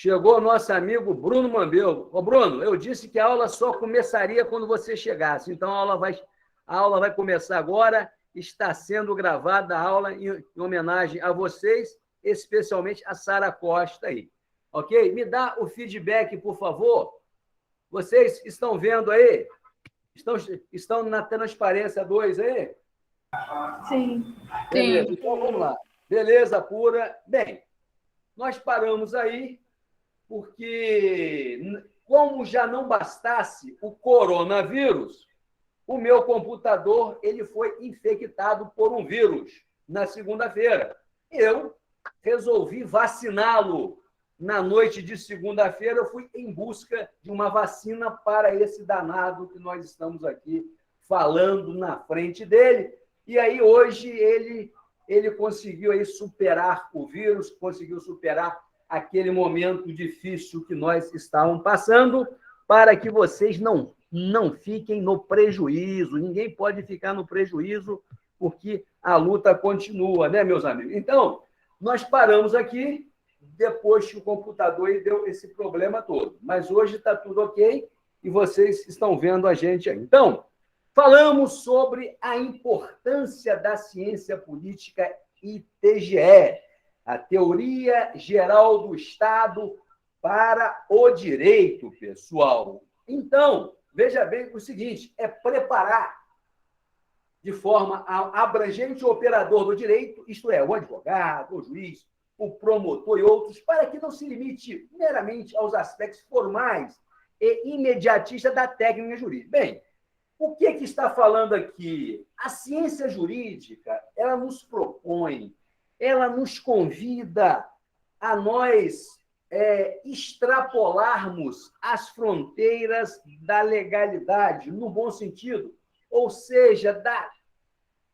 Chegou o nosso amigo Bruno Mambeu. Ô, Bruno, eu disse que a aula só começaria quando você chegasse. Então, a aula vai começar agora. Está sendo gravada a aula em homenagem a vocês, especialmente a Sara Costa aí. Ok? Me dá o feedback, por favor. Vocês estão vendo aí? Estão na transparência 2 aí? Sim. Beleza, então vamos lá. Beleza pura. Bem, nós paramos aí porque, como já não bastasse o coronavírus, o meu computador ele foi infectado por um vírus na segunda-feira. Eu resolvi vaciná-lo. Na noite de segunda-feira, eu fui em busca de uma vacina para esse danado que nós estamos aqui falando na frente dele. E aí, hoje, ele conseguiu aí superar o vírus, conseguiu superar aquele momento difícil que nós estávamos passando, para que vocês não fiquem no prejuízo. Ninguém pode ficar no prejuízo, porque a luta continua, né, meus amigos? Então, nós paramos aqui, depois que o computador deu esse problema todo. Mas hoje está tudo ok e vocês estão vendo a gente aí. Então, falamos sobre a importância da ciência política e TGE, a Teoria Geral do Estado para o Direito, pessoal. Então, veja bem o seguinte, é preparar de forma abrangente o operador do direito, isto é, o advogado, o juiz, o promotor e outros, para que não se limite meramente aos aspectos formais e imediatistas da técnica jurídica. Bem, o que está falando aqui? A ciência jurídica, ela nos propõe, ela nos convida a nós extrapolarmos as fronteiras da legalidade, no bom sentido, ou seja, da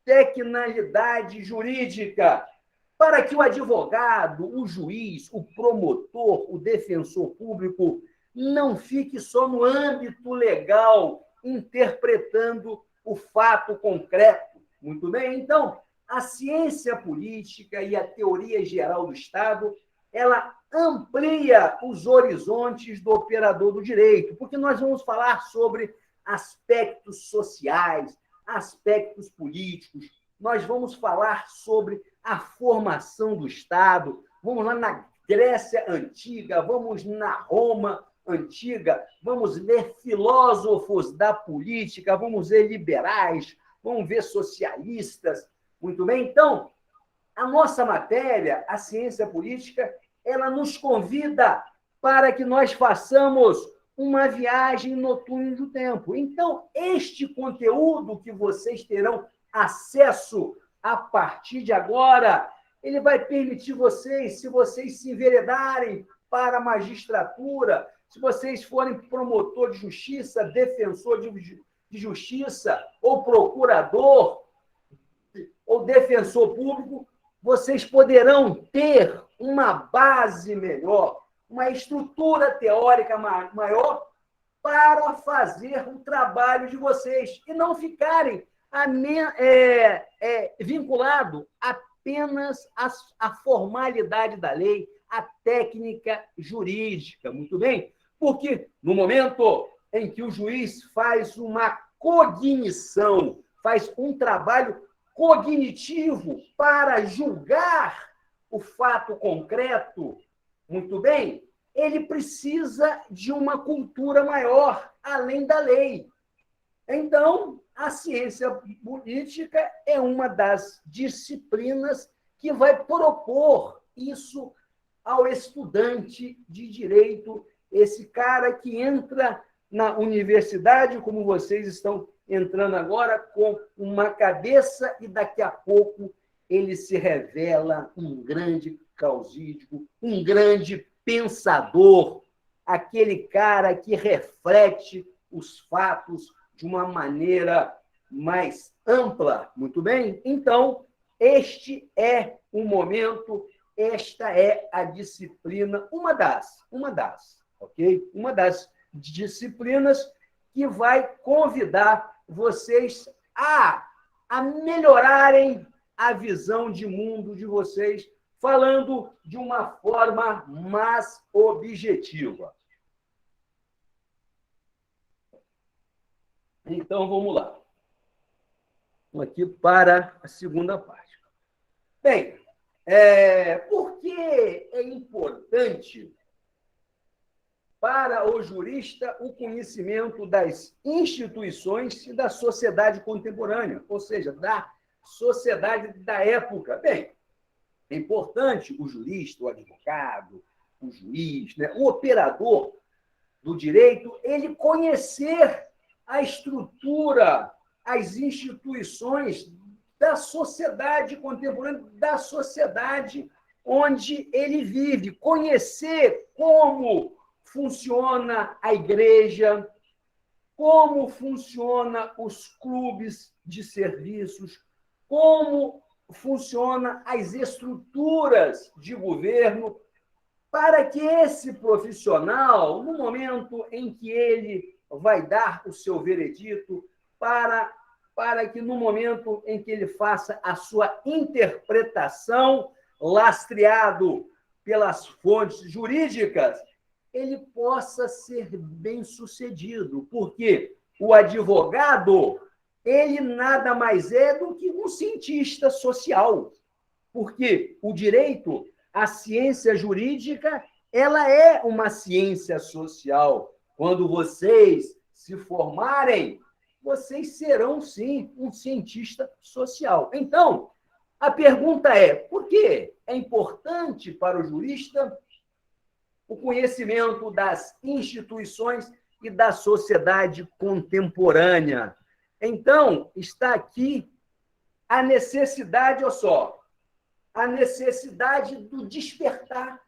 tecnicalidade jurídica, para que o advogado, o juiz, o promotor, o defensor público não fique só no âmbito legal, interpretando o fato concreto. Muito bem? Então, a ciência política e a teoria geral do Estado, ela amplia os horizontes do operador do direito, porque nós vamos falar sobre aspectos sociais, aspectos políticos, nós vamos falar sobre a formação do Estado, vamos lá na Grécia Antiga, vamos na Roma Antiga, vamos ver filósofos da política, vamos ver liberais, vamos ver socialistas, muito bem? Então, a nossa matéria, a ciência política, ela nos convida para que nós façamos uma viagem no túnel do tempo. Então, este conteúdo que vocês terão acesso a partir de agora, ele vai permitir vocês, se vocês se enveredarem para a magistratura, se vocês forem promotor de justiça, defensor de justiça, ou procurador, ou defensor público, vocês poderão ter uma base melhor, uma estrutura teórica maior para fazer o trabalho de vocês e não ficarem vinculados apenas à formalidade da lei, à técnica jurídica, muito bem? Porque no momento em que o juiz faz uma cognição, faz um trabalho cognitivo para julgar o fato concreto, muito bem, ele precisa de uma cultura maior, além da lei. Então, a ciência política é uma das disciplinas que vai propor isso ao estudante de direito, esse cara que entra na universidade, como vocês estão entrando agora, com uma cabeça e daqui a pouco ele se revela um grande causídico, um grande pensador, aquele cara que reflete os fatos de uma maneira mais ampla, muito bem? Então, este é o momento, esta é a disciplina, uma das, ok? Uma das disciplinas que vai convidar vocês a melhorarem a visão de mundo de vocês, falando de uma forma mais objetiva. Então, vamos lá. Vamos aqui para a segunda parte. Bem, por que é importante para o jurista o conhecimento das instituições e da sociedade contemporânea, ou seja, da sociedade da época? Bem, é importante o jurista, o advogado, o juiz, né, o operador do direito, ele conhecer a estrutura, as instituições da sociedade contemporânea, da sociedade onde ele vive, conhecer como funciona a igreja, como funciona os clubes de serviços, como funciona as estruturas de governo, para que esse profissional, no momento em que ele vai dar o seu veredito, para que no momento em que ele faça a sua interpretação, lastreado pelas fontes jurídicas, ele possa ser bem-sucedido, porque o advogado, ele nada mais é do que um cientista social, porque o direito, a ciência jurídica, ela é uma ciência social. Quando vocês se formarem, vocês serão, sim, um cientista social. Então, a pergunta é, por que é importante para o jurista o conhecimento das instituições e da sociedade contemporânea? Então, está aqui a necessidade, olha só, a necessidade do despertar.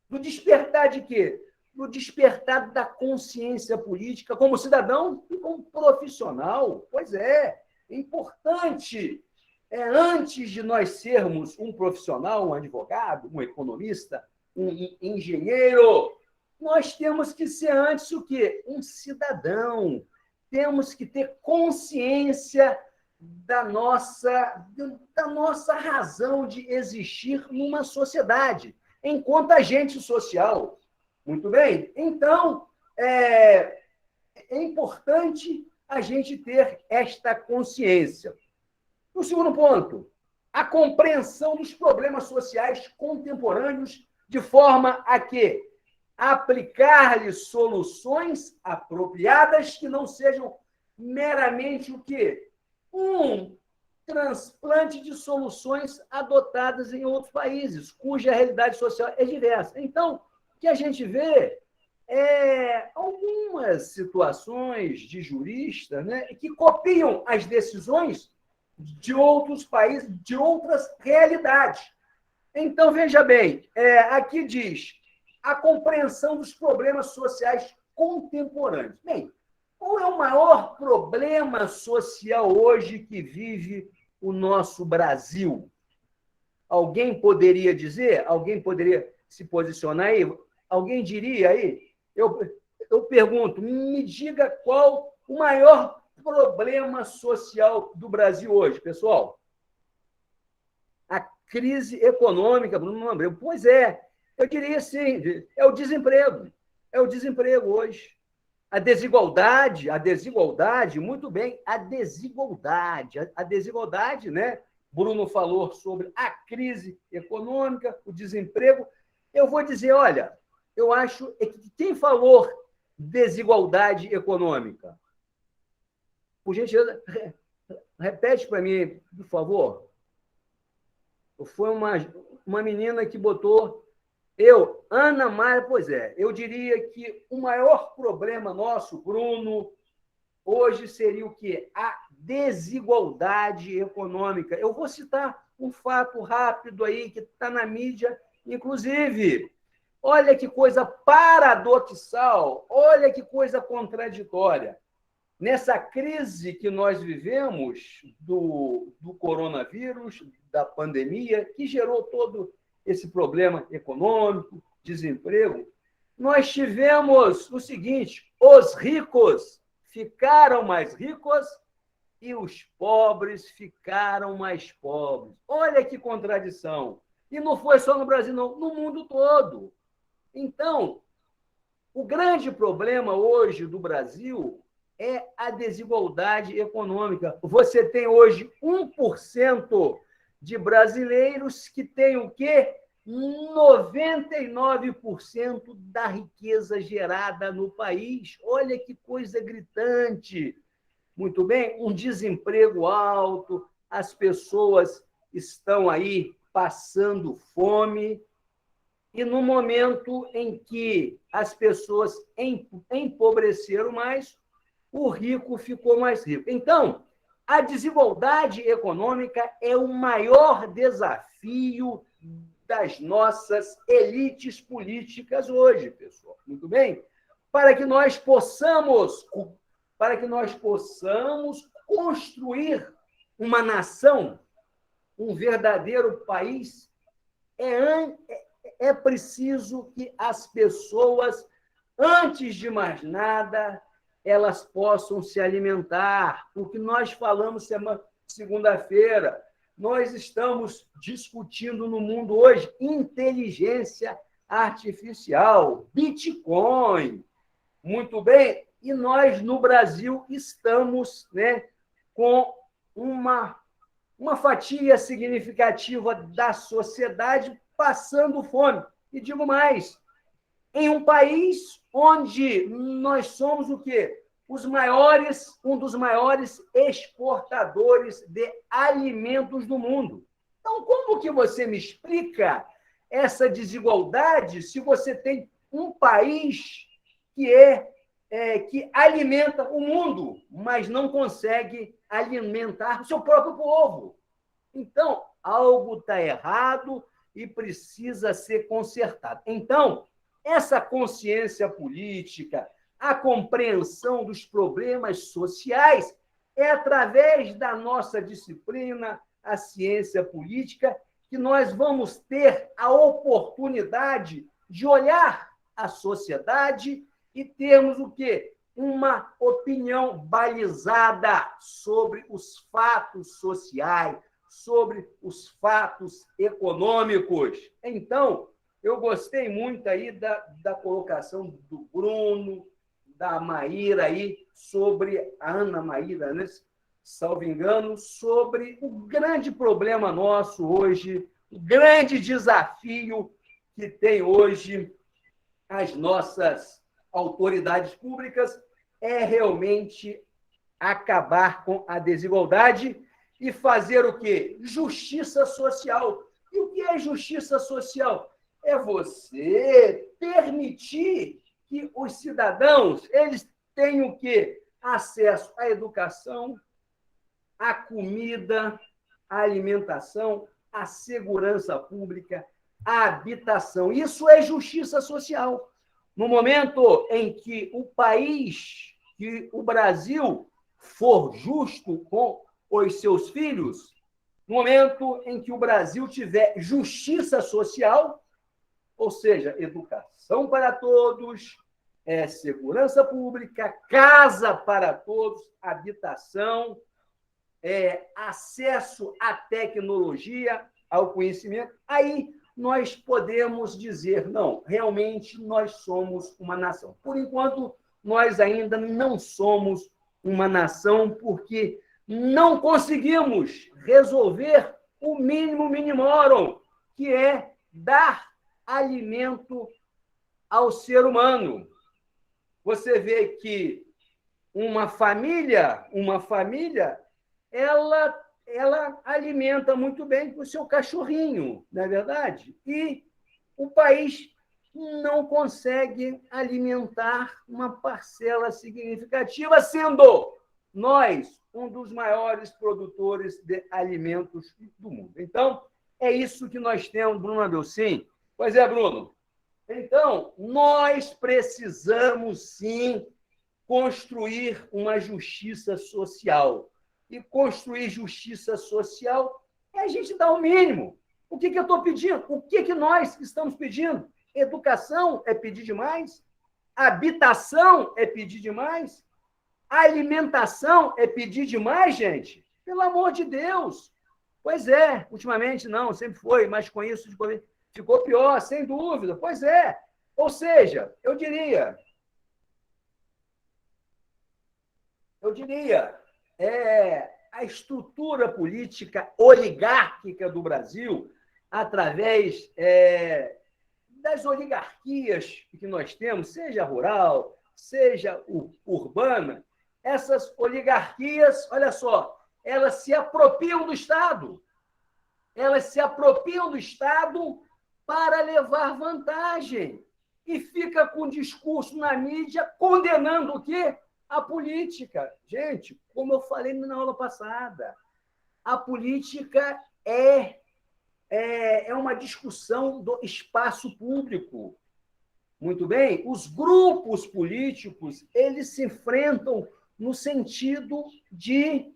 Do despertar de quê? Do despertar da consciência política como cidadão e como profissional. Pois é importante. Antes de nós sermos um profissional, um advogado, um economista, um engenheiro, nós temos que ser antes o quê? Um cidadão. Temos que ter consciência da nossa razão de existir numa sociedade, enquanto agente social. Muito bem? Então, é importante a gente ter esta consciência. No segundo ponto, a compreensão dos problemas sociais contemporâneos de forma a que aplicar-lhes soluções apropriadas que não sejam meramente o quê? Um transplante de soluções adotadas em outros países, cuja realidade social é diversa. Então, o que a gente vê é algumas situações de juristas, né, que copiam as decisões de outros países, de outras realidades. Então, veja bem, aqui diz a compreensão dos problemas sociais contemporâneos. Bem, qual é o maior problema social hoje que vive o nosso Brasil? Alguém poderia dizer? Alguém poderia se posicionar aí? Alguém diria aí? Eu pergunto, me diga qual o maior problema social do Brasil hoje, pessoal? A crise econômica, Bruno Lambreu. Pois é, eu diria sim, é o desemprego. É o desemprego hoje. A desigualdade, muito bem, a desigualdade, né? Bruno falou sobre a crise econômica, o desemprego. Eu vou dizer, olha, eu acho que quem falou desigualdade econômica? Por gentileza, repete para mim, por favor. Foi uma menina que botou... Ana Maria, pois é, eu diria que o maior problema nosso, Bruno, hoje seria o quê? A desigualdade econômica. Eu vou citar um fato rápido aí que está na mídia, inclusive. Olha que coisa paradoxal, olha que coisa contraditória. Nessa crise que nós vivemos do coronavírus, da pandemia, que gerou todo esse problema econômico, desemprego, nós tivemos o seguinte: os ricos ficaram mais ricos e os pobres ficaram mais pobres. Olha que contradição. E não foi só no Brasil, não, no mundo todo. Então, o grande problema hoje do Brasil é a desigualdade econômica. Você tem hoje 1% de brasileiros que têm o quê? 99% da riqueza gerada no país. Olha que coisa gritante. Muito bem? Um desemprego alto, as pessoas estão aí passando fome, e no momento em que as pessoas empobreceram mais, o rico ficou mais rico. Então, a desigualdade econômica é o maior desafio das nossas elites políticas hoje, pessoal. Muito bem? Para que nós possamos construir uma nação, um verdadeiro país, é preciso que as pessoas, antes de mais nada, elas possam se alimentar. O que nós falamos segunda-feira, nós estamos discutindo no mundo hoje inteligência artificial, Bitcoin. Muito bem, e nós, no Brasil, estamos, né, com uma fatia significativa da sociedade passando fome. E digo mais, em um país onde nós somos o quê? Um dos maiores exportadores de alimentos do mundo. Então, como que você me explica essa desigualdade se você tem um país que alimenta o mundo, mas não consegue alimentar o seu próprio povo? Então, algo está errado e precisa ser consertado. Então, essa consciência política, a compreensão dos problemas sociais, é através da nossa disciplina, a ciência política, que nós vamos ter a oportunidade de olhar a sociedade e termos o quê? Uma opinião balizada sobre os fatos sociais, sobre os fatos econômicos. Então, eu gostei muito aí da colocação do Bruno, da Maíra aí, sobre a Ana Maíra, né? Salvo engano, sobre o grande problema nosso hoje, o grande desafio que tem hoje as nossas autoridades públicas é realmente acabar com a desigualdade e fazer o quê? Justiça social. E o que é justiça social? É você permitir que os cidadãos eles tenham o quê? Acesso à educação, à comida, à alimentação, à segurança pública, à habitação. Isso é justiça social. No momento em que o Brasil for justo com os seus filhos, no momento em que o Brasil tiver justiça social, ou seja, educação para todos, segurança pública, casa para todos, habitação, acesso à tecnologia, ao conhecimento, aí nós podemos dizer, não, realmente nós somos uma nação. Por enquanto, nós ainda não somos uma nação porque não conseguimos resolver o mínimo minimorum, que é dar alimento ao ser humano. Você vê que uma família, ela alimenta muito bem o seu cachorrinho, não é verdade? E o país não consegue alimentar uma parcela significativa, sendo nós um dos maiores produtores de alimentos do mundo. Então, é isso que nós temos, Bruno Adelcim. Pois é, Bruno. Então, nós precisamos, sim, construir uma justiça social. E construir justiça social é a gente dar o mínimo. O que eu estou pedindo? O que nós estamos pedindo? Educação é pedir demais? Habitação é pedir demais? Alimentação é pedir demais, gente? Pelo amor de Deus! Pois é, ultimamente não, sempre foi, mas com isso ficou pior, sem dúvida. Pois é. Ou seja, eu diria, a estrutura política oligárquica do Brasil, através das oligarquias que nós temos, seja rural, seja urbana, essas oligarquias, olha só, elas se apropriam do Estado. Elas se apropriam do Estado para levar vantagem. E fica com discurso na mídia condenando o quê? A política. Gente, como eu falei na aula passada, a política é uma discussão do espaço público. Muito bem? Os grupos políticos, eles se enfrentam no sentido de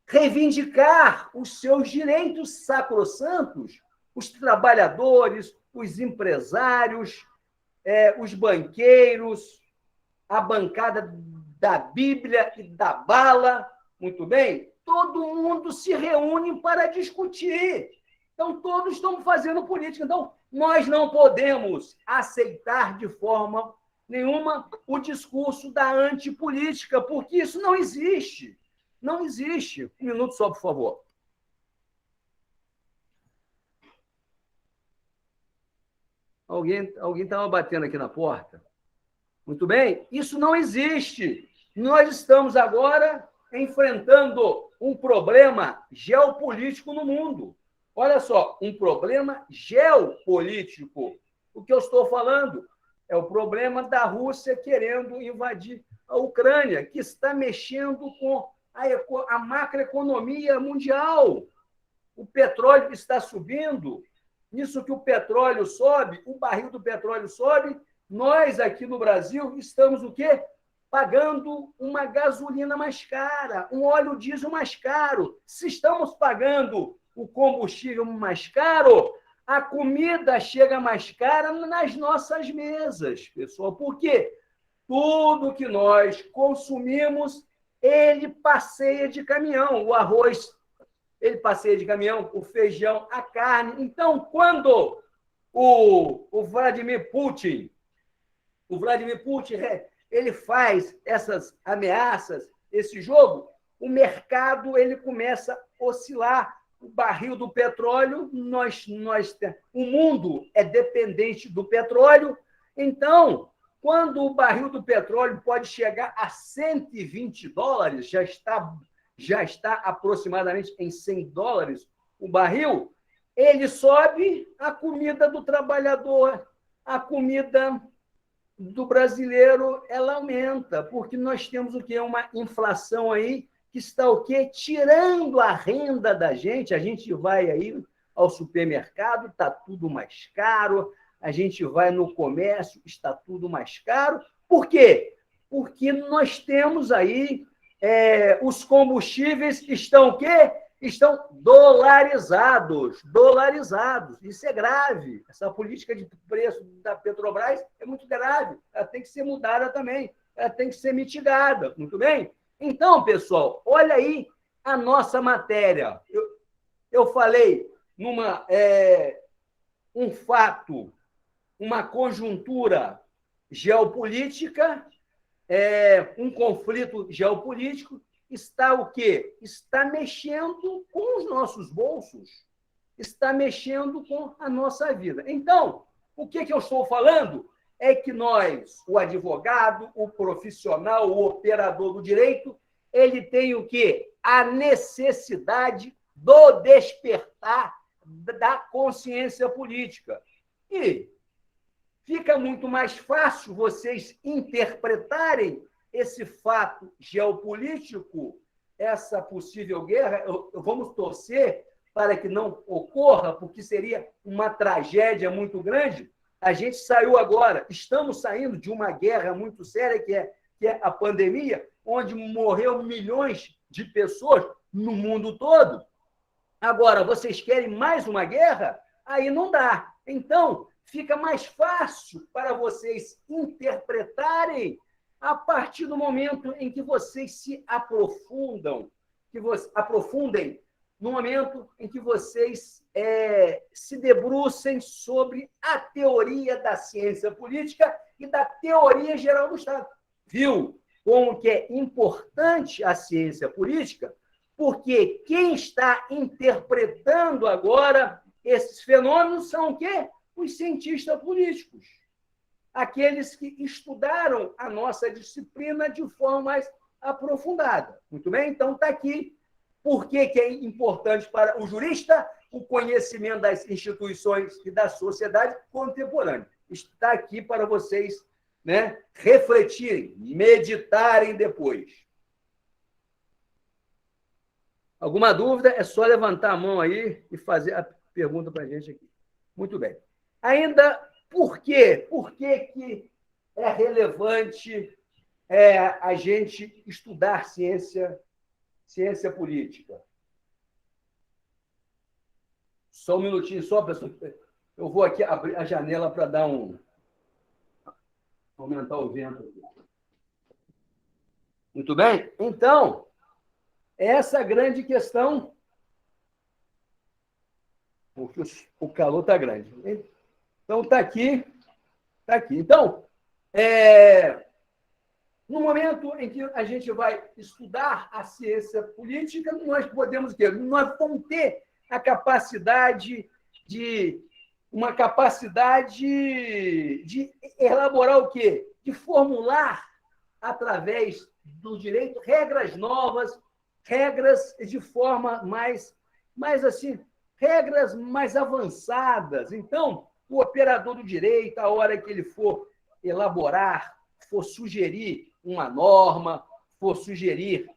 reivindicar os seus direitos sacrossantos, os trabalhadores, os empresários, os banqueiros, a bancada da Bíblia e da bala, muito bem? Todo mundo se reúne para discutir. Então, todos estão fazendo política. Então, nós não podemos aceitar de forma nenhuma o discurso da antipolítica, porque isso não existe. Não existe. Um minuto só, por favor. Alguém estava batendo aqui na porta? Muito bem? Isso não existe. Nós estamos agora enfrentando um problema geopolítico no mundo. Olha só, um problema geopolítico. O que eu estou falando é o problema da Rússia querendo invadir a Ucrânia, que está mexendo com a macroeconomia mundial. O petróleo está subindo. Nisso que o petróleo sobe, o barril do petróleo sobe, nós aqui no Brasil estamos o quê? Pagando uma gasolina mais cara, um óleo diesel mais caro. Se estamos pagando o combustível mais caro, a comida chega mais cara nas nossas mesas, pessoal. Por quê? Tudo que nós consumimos, ele passeia de caminhão. O arroz, ele passeia de caminhão, o feijão, a carne. Então, quando o Vladimir Putin, ele faz essas ameaças, esse jogo, o mercado ele começa a oscilar. O barril do petróleo, o mundo é dependente do petróleo. Então, quando o barril do petróleo pode chegar a $120, já está aproximadamente em $100 o barril, ele sobe, a comida do trabalhador, a comida do brasileiro, ela aumenta, porque nós temos o quê? Uma inflação aí que está o quê? Tirando a renda da gente. A gente vai aí ao supermercado, está tudo mais caro, a gente vai no comércio, está tudo mais caro. Por quê? Porque nós temos aí os combustíveis estão o quê? Estão dolarizados. Isso é grave. Essa política de preço da Petrobras é muito grave. Ela tem que ser mudada também. Ela tem que ser mitigada. Muito bem? Então, pessoal, olha aí a nossa matéria. Eu falei um fato, uma conjuntura geopolítica, um conflito geopolítico, está o quê? Está mexendo com os nossos bolsos, está mexendo com a nossa vida. Então, o que eu estou falando é que nós, o advogado, o profissional, o operador do direito, ele tem o quê? A necessidade do despertar da consciência política. E fica muito mais fácil vocês interpretarem esse fato geopolítico, essa possível guerra. Vamos torcer para que não ocorra, porque seria uma tragédia muito grande. A gente saiu agora, estamos saindo de uma guerra muito séria, que é a pandemia, onde morreu milhões de pessoas no mundo todo. Agora, vocês querem mais uma guerra? Aí não dá. Então, fica mais fácil para vocês interpretarem a partir do momento em que vocês se aprofundem no momento em que vocês se debrucem sobre a teoria da ciência política e da teoria geral do Estado. Viu como que é importante a ciência política? Porque quem está interpretando agora esses fenômenos são o quê? Os cientistas políticos. Aqueles que estudaram a nossa disciplina de forma mais aprofundada. Muito bem? Então, está aqui. Por que é importante para o jurista o conhecimento das instituições e da sociedade contemporânea? Está aqui para vocês, né, refletirem, meditarem depois. Alguma dúvida? É só levantar a mão aí e fazer a pergunta para a gente aqui. Muito bem. Ainda, por quê? Por que é relevante a gente estudar ciência política? Só um minutinho, só, pessoal. Eu vou aqui abrir a janela para dar aumentar o vento aqui. Muito bem? Então, essa grande questão, porque o calor está grande. Então, está aqui, está aqui. Então, no momento em que a gente vai estudar a ciência política, nós podemos ter, nós vamos ter a capacidade de elaborar o quê? De formular, através do direito, regras novas, regras de forma mais assim, regras mais avançadas. Então, o operador do direito, a hora que ele for elaborar, for sugerir uma norma, for sugerir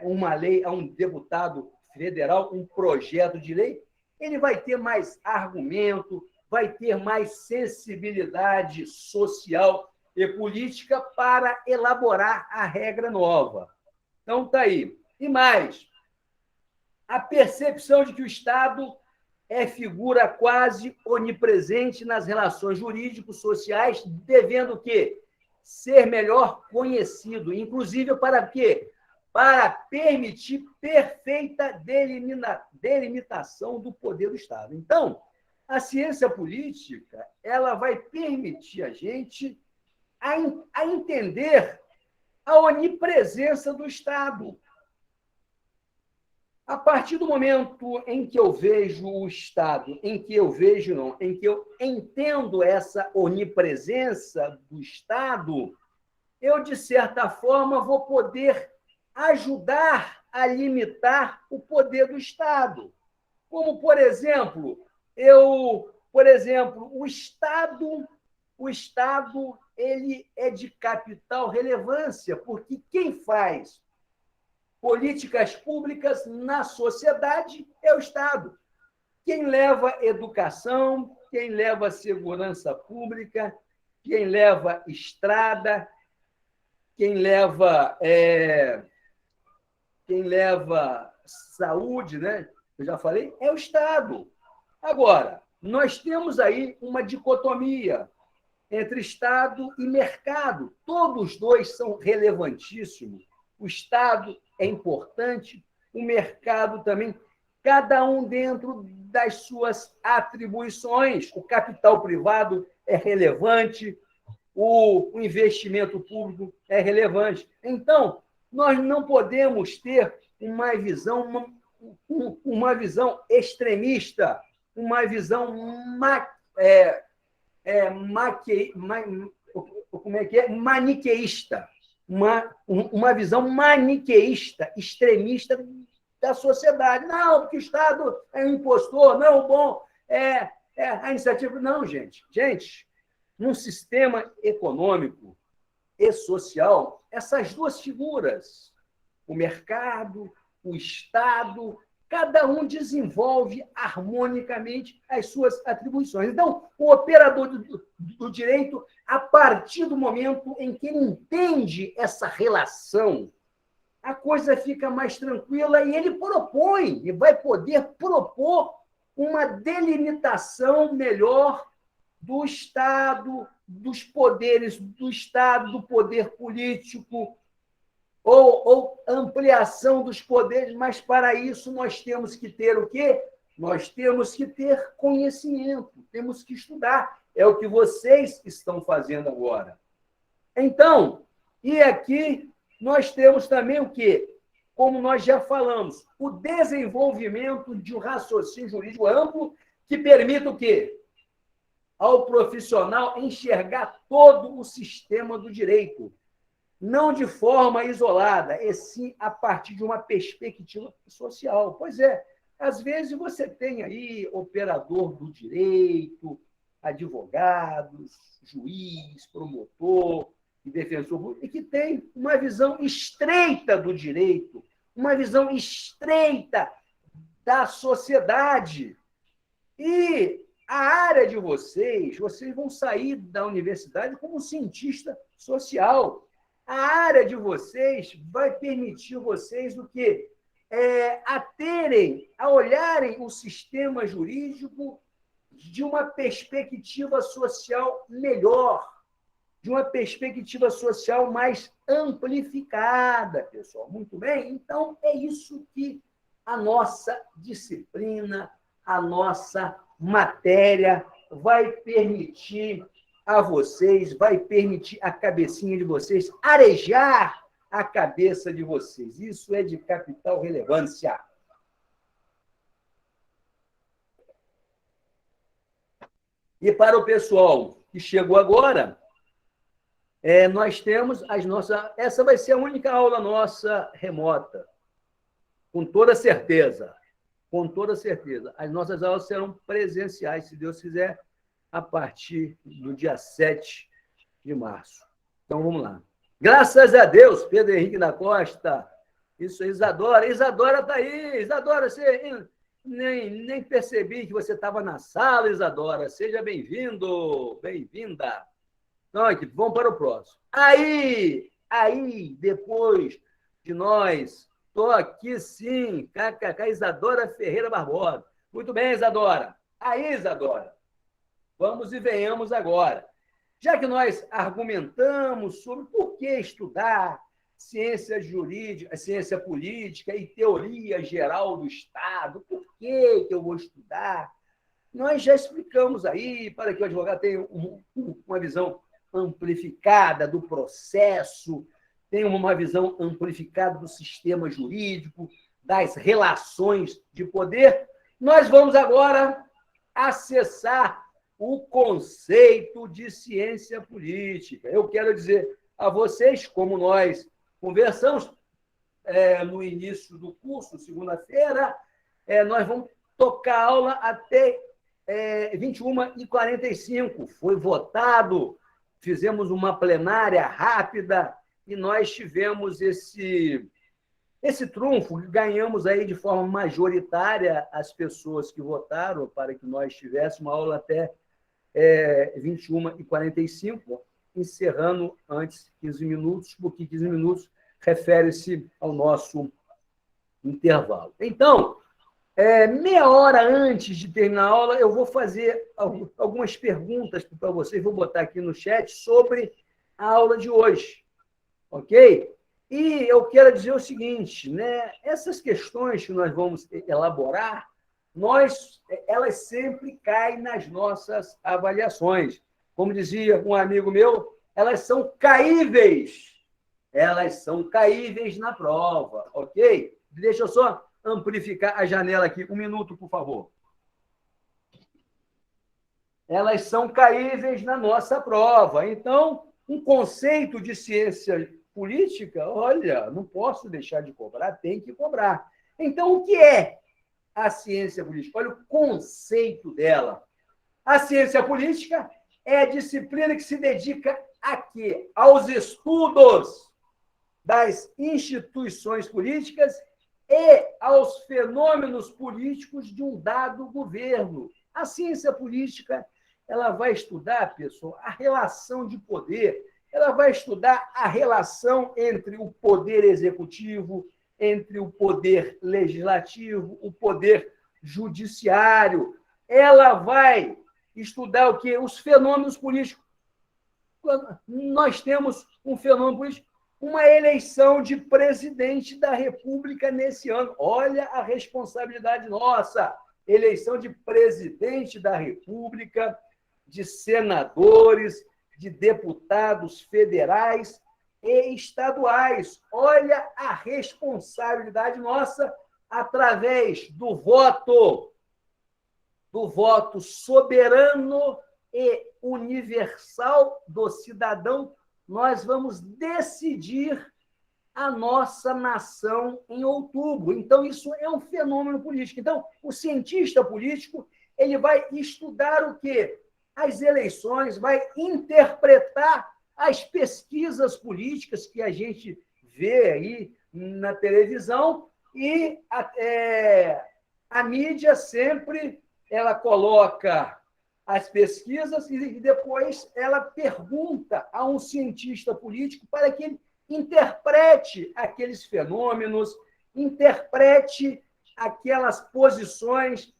uma lei a um deputado federal, um projeto de lei, ele vai ter mais argumento, vai ter mais sensibilidade social e política para elaborar a regra nova. Então, está aí. E mais, a percepção de que o Estado é figura quase onipresente nas relações jurídico-sociais, devendo o quê? Ser melhor conhecido, inclusive para quê? Para permitir perfeita delimitação do poder do Estado. Então, a ciência política ela vai permitir a gente a entender a onipresença do Estado. A partir do momento em que eu vejo o Estado, em que eu entendo essa onipresença do Estado, eu, de certa forma, vou poder ajudar a limitar o poder do Estado. Como, por exemplo, o Estado ele é de capital relevância, porque quem faz políticas públicas na sociedade é o Estado. Quem leva educação, quem leva segurança pública, quem leva estrada, quem leva saúde, né? Eu já falei, é o Estado. Agora, nós temos aí uma dicotomia entre Estado e mercado. Todos os dois são relevantíssimos. O Estado é importante, o mercado também, cada um dentro das suas atribuições. O capital privado é relevante, o investimento público é relevante. Então, nós não podemos ter uma visão extremista, uma visão maniqueísta, uma visão maniqueísta, extremista da sociedade. Não, porque o Estado é um impostor, não, bom, a iniciativa... Não, gente. Gente, num sistema econômico e social, essas duas figuras, o mercado, o Estado, cada um desenvolve harmonicamente as suas atribuições. Então, o operador do direito, a partir do momento em que ele entende essa relação, a coisa fica mais tranquila e ele propõe, e vai poder propor uma delimitação melhor do Estado, dos poderes do Estado, do poder político. ou ampliação dos poderes, mas para isso nós temos que ter o quê? Nós temos que ter conhecimento, temos que estudar. É o que vocês estão fazendo agora. Então, e aqui nós temos também o quê? Como nós já falamos, o desenvolvimento de um raciocínio jurídico amplo que permita o quê? Ao profissional enxergar todo o sistema do direito, não de forma isolada, e sim a partir de uma perspectiva social. Pois é, às vezes você tem aí operador do direito, advogados, juiz, promotor e defensor público, e que tem uma visão estreita do direito, uma visão estreita da sociedade. E a área de vocês vão sair da universidade como cientista social. A área de vocês vai permitir vocês o quê? A olharem o sistema jurídico de uma perspectiva social melhor, de uma perspectiva social mais amplificada, pessoal. Muito bem? Então, é isso que a nossa disciplina, a nossa matéria vai permitir a vocês, vai permitir a cabecinha de vocês, arejar a cabeça de vocês. Isso é de capital relevância. E para o pessoal que chegou agora, nós temos as nossas... Essa vai ser a única aula nossa remota, com toda certeza. Com toda certeza. As nossas aulas serão presenciais, se Deus quiser, a partir do dia 7 de março. Então, vamos lá. Graças a Deus, Pedro Henrique da Costa. Isso, Isadora. Isadora está aí. Isadora, você... Nem percebi que você estava na sala, Isadora. Seja bem-vindo, bem-vinda. Então, aqui, vamos para o próximo. Aí, depois de nós, estou aqui sim, KKK, Isadora Ferreira Barbosa. Muito bem, Isadora. Aí, Isadora, vamos e venhamos agora. Já que nós argumentamos sobre por que estudar ciência jurídica, ciência política e teoria geral do Estado, por que eu vou estudar? Nós já explicamos aí, para que o advogado tenha uma visão amplificada do processo, tenha uma visão amplificada do sistema jurídico, das relações de poder. Nós vamos agora acessar o conceito de ciência política. Eu quero dizer a vocês, como nós conversamos no início do curso, segunda-feira, nós vamos tocar a aula até 21h45. Foi votado, fizemos uma plenária rápida e nós tivemos esse trunfo, ganhamos aí de forma majoritária as pessoas que votaram para que nós tivéssemos uma aula até 21h45, encerrando antes 15 minutos, porque 15 minutos refere-se ao nosso intervalo. Então, meia hora antes de terminar a aula, eu vou fazer algumas perguntas para vocês, vou botar aqui no chat sobre a aula de hoje, ok? E eu quero dizer o seguinte, né? Essas questões que nós vamos elaborar, elas sempre caem nas nossas avaliações. Como dizia um amigo meu, elas são caíveis. Elas são caíveis na prova, ok? Deixa eu só amplificar a janela aqui. 1 minuto, por favor. Elas são caíveis na nossa prova. Então, um conceito de ciência política, olha, não posso deixar de cobrar, tem que cobrar. Então, o que é a ciência política? Olha o conceito dela. A ciência política é a disciplina que se dedica a quê? Aos estudos das instituições políticas e aos fenômenos políticos de um dado governo. A ciência política, ela vai estudar, pessoal, a relação de poder, ela vai estudar a relação entre o poder executivo, entre o poder legislativo, o poder judiciário. Ela vai estudar o quê? Os fenômenos políticos. Nós temos um fenômeno político, uma eleição de presidente da República nesse ano. Olha a responsabilidade nossa. Eleição de presidente da República, de senadores, de deputados federais e estaduais. Olha a responsabilidade nossa através do voto soberano e universal do cidadão. Nós vamos decidir a nossa nação em outubro. Então, isso é um fenômeno político. Então, o cientista político ele vai estudar o quê? As eleições, vai interpretar as pesquisas políticas que a gente vê aí na televisão e a mídia sempre ela coloca as pesquisas e depois ela pergunta a um cientista político para que ele interprete aqueles fenômenos, interprete aquelas posições,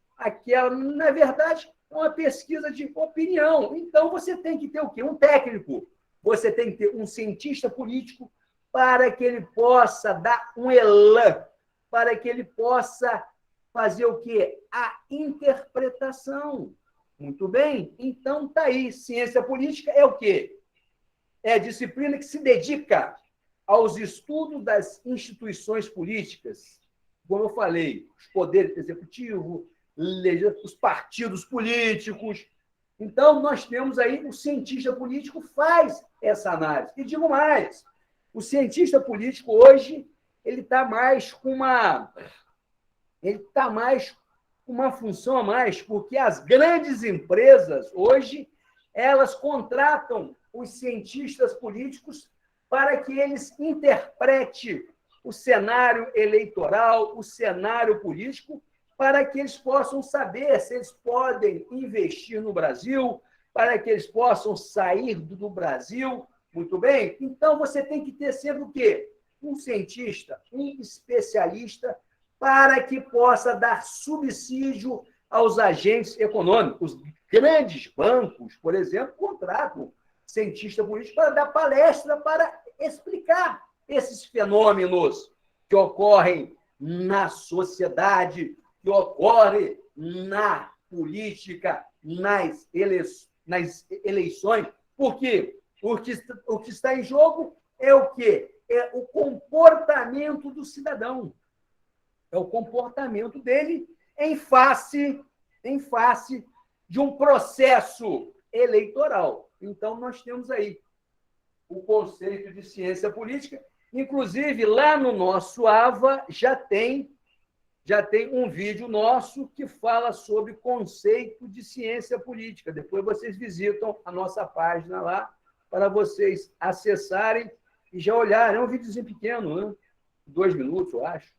na verdade, uma pesquisa de opinião. Então, você tem que ter o quê? Um técnico, você tem que ter um cientista político para que ele possa dar um elan, para que ele possa fazer o quê? A interpretação. Muito bem? Então, está aí. Ciência política é o quê? É a disciplina que se dedica aos estudos das instituições políticas, como eu falei, os poderes executivos, os partidos políticos. Então, nós temos aí o cientista político faz essa análise. E digo mais, o cientista político hoje ele está mais com uma função a mais, porque as grandes empresas hoje elas contratam os cientistas políticos para que eles interpretem o cenário eleitoral, o cenário político, para que eles possam saber se eles podem investir no Brasil, para que eles possam sair do Brasil. Muito bem? Então, você tem que ter sempre o quê? Um cientista, um especialista, para que possa dar subsídio aos agentes econômicos. Os grandes bancos, por exemplo, contratam cientista político para dar palestra, para explicar esses fenômenos que ocorrem na sociedade, que ocorrem na política, nas eleições. Por quê? Porque o que está em jogo é o quê? É o comportamento do cidadão. É o comportamento dele em face de um processo eleitoral. Então, nós temos aí o conceito de ciência política. Inclusive, lá no nosso AVA já tem um vídeo nosso que fala sobre conceito de ciência política. Depois vocês visitam a nossa página lá para vocês acessarem e já olharem. É um videozinho pequeno, né? 2 minutos, eu acho.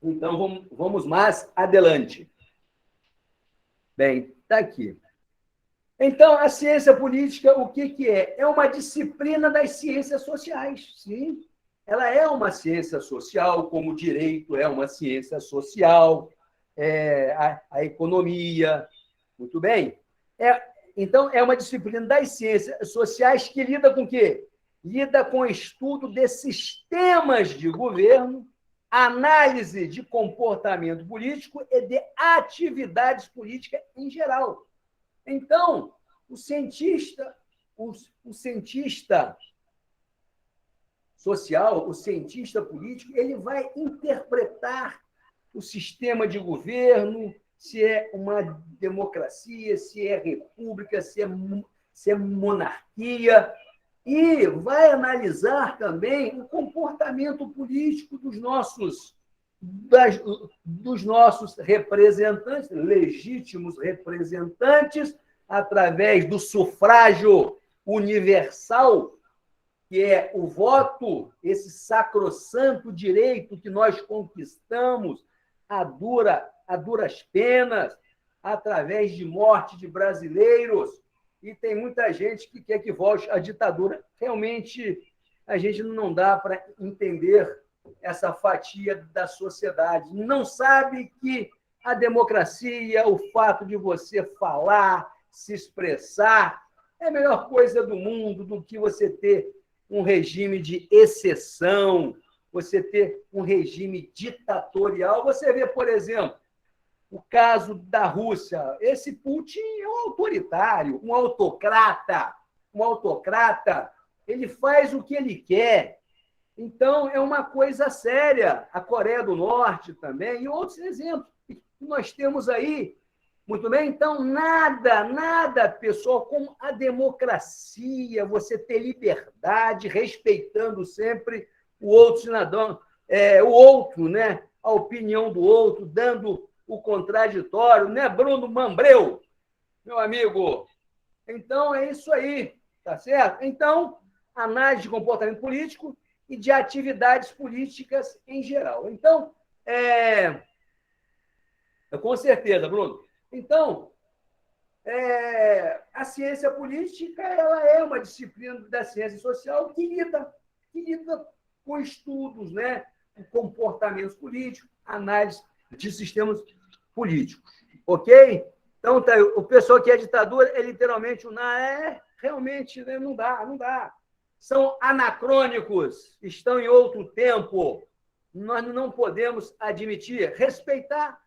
Então, vamos mais adelante. Bem, está aqui. Então, a ciência política, o que é? É uma disciplina das ciências sociais, sim. Ela é uma ciência social, como o direito é uma ciência social, a economia, muito bem. Então, é uma disciplina das ciências sociais que lida com o quê? Lida com o estudo de sistemas de governo, análise de comportamento político e de atividades políticas em geral. Então, o cientista social, o cientista político, ele vai interpretar o sistema de governo, se é uma democracia, se é república, se é monarquia, e vai analisar também o comportamento político dos nossos representantes, legítimos representantes, através do sufrágio universal, que é o voto, esse sacrossanto direito que nós conquistamos a duras penas, através de morte de brasileiros, e tem muita gente que quer que volte à ditadura. Realmente, a gente não dá para entender essa fatia da sociedade. Não sabe que a democracia, o fato de você falar, se expressar, É a melhor coisa do mundo do que você ter um regime de exceção, você ter um regime ditatorial. Você vê, por exemplo, o caso da Rússia. Esse Putin é um autoritário, um autocrata. Um autocrata, ele faz o que ele quer. Então, é uma coisa séria. A Coreia do Norte também, e outros exemplos que nós temos aí. Muito bem? Então, nada, pessoal, como a democracia, você ter liberdade, respeitando sempre o outro cidadão, o outro, né? A opinião do outro, dando o contraditório, né, Bruno Mambreu, meu amigo? Então, é isso aí, tá certo? Então, análise de comportamento político e de atividades políticas em geral. Então, com certeza, Bruno. Então, a ciência política ela é uma disciplina da ciência social que lida com estudos, né, com comportamentos políticos, análise de sistemas políticos. Ok? Então, tá, o pessoal que é ditadura é literalmente realmente, né, não dá. São anacrônicos, estão em outro tempo. Nós não podemos admitir, respeitar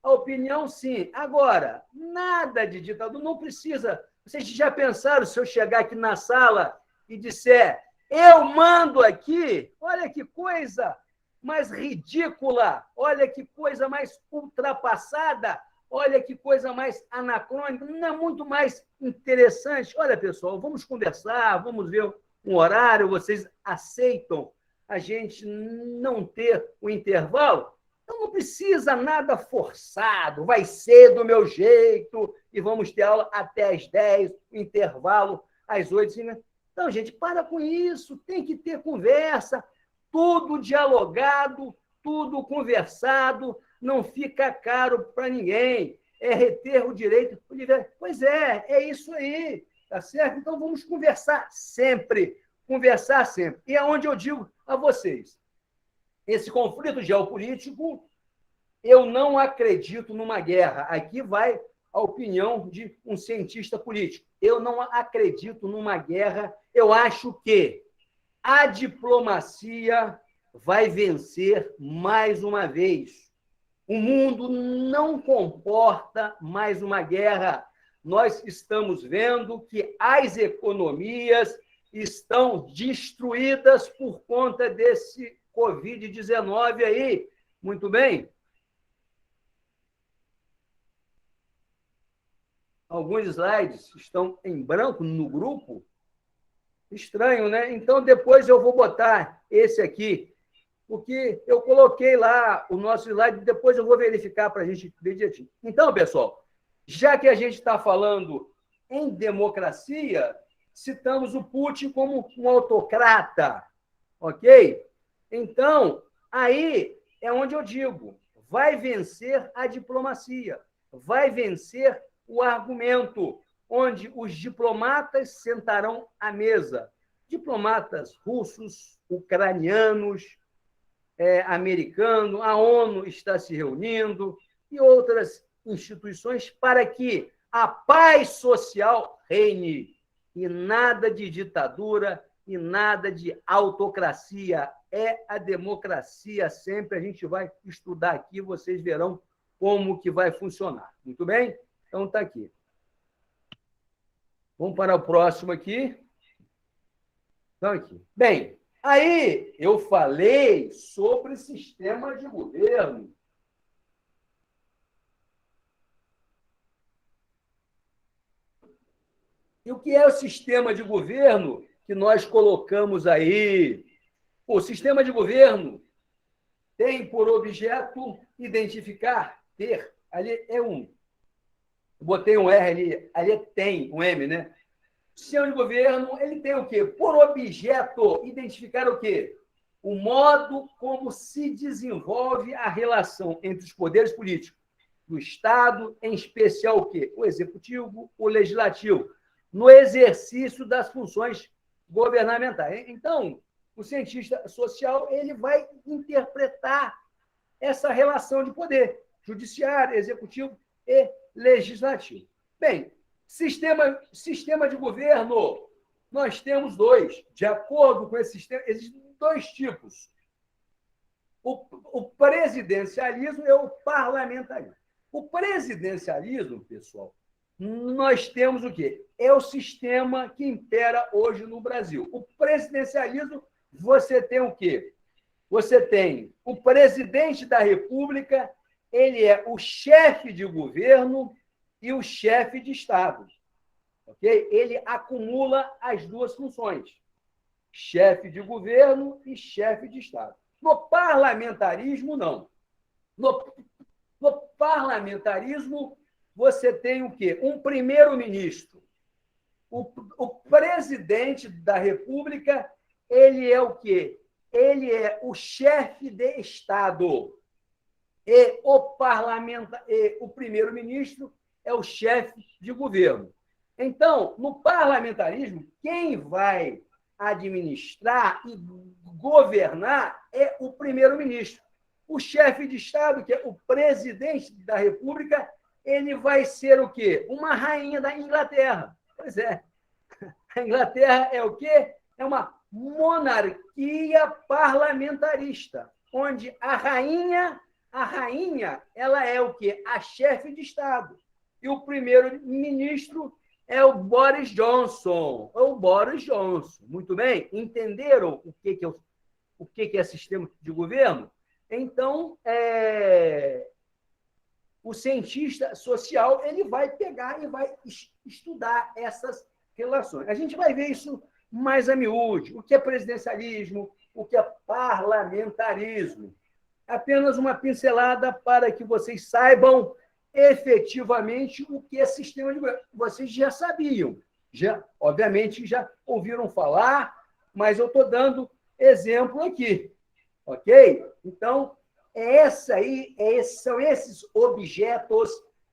a opinião, sim. Agora, nada de ditadura, não precisa. Vocês já pensaram se eu chegar aqui na sala e disser eu mando aqui? Olha que coisa mais ridícula, olha que coisa mais ultrapassada, olha que coisa mais anacrônica, não é muito mais interessante? Olha, pessoal, vamos conversar, vamos ver um horário, vocês aceitam a gente não ter o intervalo? Então, não precisa nada forçado, vai ser do meu jeito e vamos ter aula até às 10, intervalo às 8. Então, gente, para com isso, tem que ter conversa, tudo dialogado, tudo conversado, não fica caro para ninguém, é reter o direito. Pois é isso aí, tá certo? Então, vamos conversar sempre. E é onde eu digo a vocês, esse conflito geopolítico, eu não acredito numa guerra. Aqui vai a opinião de um cientista político. Eu não acredito numa guerra. Eu acho que a diplomacia vai vencer mais uma vez. O mundo não comporta mais uma guerra. Nós estamos vendo que as economias estão destruídas por conta desse Covid-19 aí. Muito bem? Alguns slides estão em branco no grupo. Estranho, né? Então, depois eu vou botar esse aqui, porque eu coloquei lá o nosso slide, depois eu vou verificar para a gente ver direitinho. Então, pessoal, já que a gente está falando em democracia, citamos o Putin como um autocrata, ok? Então, aí é onde eu digo, vai vencer a diplomacia, vai vencer o argumento, onde os diplomatas sentarão à mesa. Diplomatas russos, ucranianos, americanos, a ONU está se reunindo e outras instituições para que a paz social reine e nada de ditadura e nada de autocracia. É a democracia sempre. A gente vai estudar aqui, vocês verão como que vai funcionar. Muito bem? Então, está aqui. Vamos para o próximo aqui. Então, aqui. Bem, aí eu falei sobre sistema de governo. E o que é o sistema de governo que nós colocamos aí? O sistema de governo tem por objeto identificar, ter. Ali é um. Botei um R ali tem um M, né? O sistema de governo, ele tem o quê? Por objeto, identificar o quê? O modo como se desenvolve a relação entre os poderes políticos do Estado, em especial o quê? O executivo, o legislativo, no exercício das funções governamentais. Então, o cientista social ele vai interpretar essa relação de poder, judiciário, executivo e legislativo. Bem, Sistema de governo, nós temos dois. De acordo com esse sistema, existem dois tipos. O presidencialismo e o parlamentarismo. O presidencialismo, pessoal, nós temos o quê? É o sistema que impera hoje no Brasil. O presidencialismo, você tem o quê? Você tem o presidente da República, ele é o chefe de governo e o chefe de Estado. Okay? Ele acumula as duas funções, chefe de governo e chefe de Estado. No parlamentarismo, não. No parlamentarismo, você tem o quê? Um primeiro-ministro. O presidente da República, ele é o quê? Ele é o chefe de Estado. E o primeiro-ministro é o chefe de governo. Então, no parlamentarismo, quem vai administrar e governar é o primeiro-ministro. O chefe de Estado, que é o presidente da República, ele vai ser o quê? Uma rainha da Inglaterra. Pois é. A Inglaterra é o quê? É uma monarquia parlamentarista, onde a rainha, ela é o quê? A chefe de Estado. E o primeiro-ministro é o Boris Johnson. É o Boris Johnson. Muito bem? Entenderam o que é sistema de governo? Então, o cientista social ele vai pegar e vai estudar essas relações. A gente vai ver isso mais a miúde. O que é presidencialismo, o que é parlamentarismo. Apenas uma pincelada para que vocês saibam efetivamente o que é sistema de governo. Vocês já sabiam, obviamente já ouviram falar, mas eu estou dando exemplo aqui, ok? Então, são esses objetos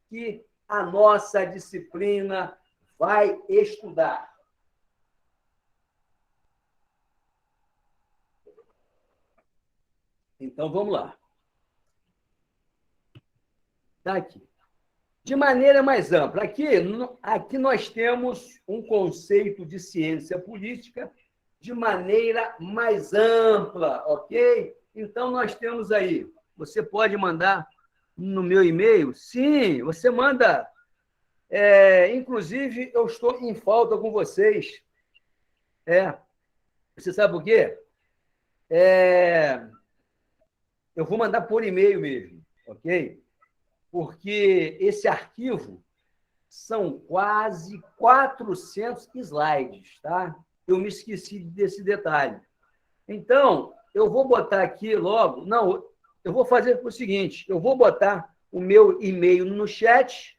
que a nossa disciplina vai estudar. Então, vamos lá. Está aqui. De maneira mais ampla. Aqui nós temos um conceito de ciência política de maneira mais ampla, ok? Então, nós temos aí, você pode mandar no meu e-mail? Sim, você manda. Inclusive, eu estou em falta com vocês. Você sabe por quê? Eu vou mandar por e-mail mesmo, ok? Porque esse arquivo são quase 400 slides, tá? Eu me esqueci desse detalhe. Então, eu vou botar aqui logo... Não, eu vou fazer o seguinte, eu vou botar o meu e-mail no chat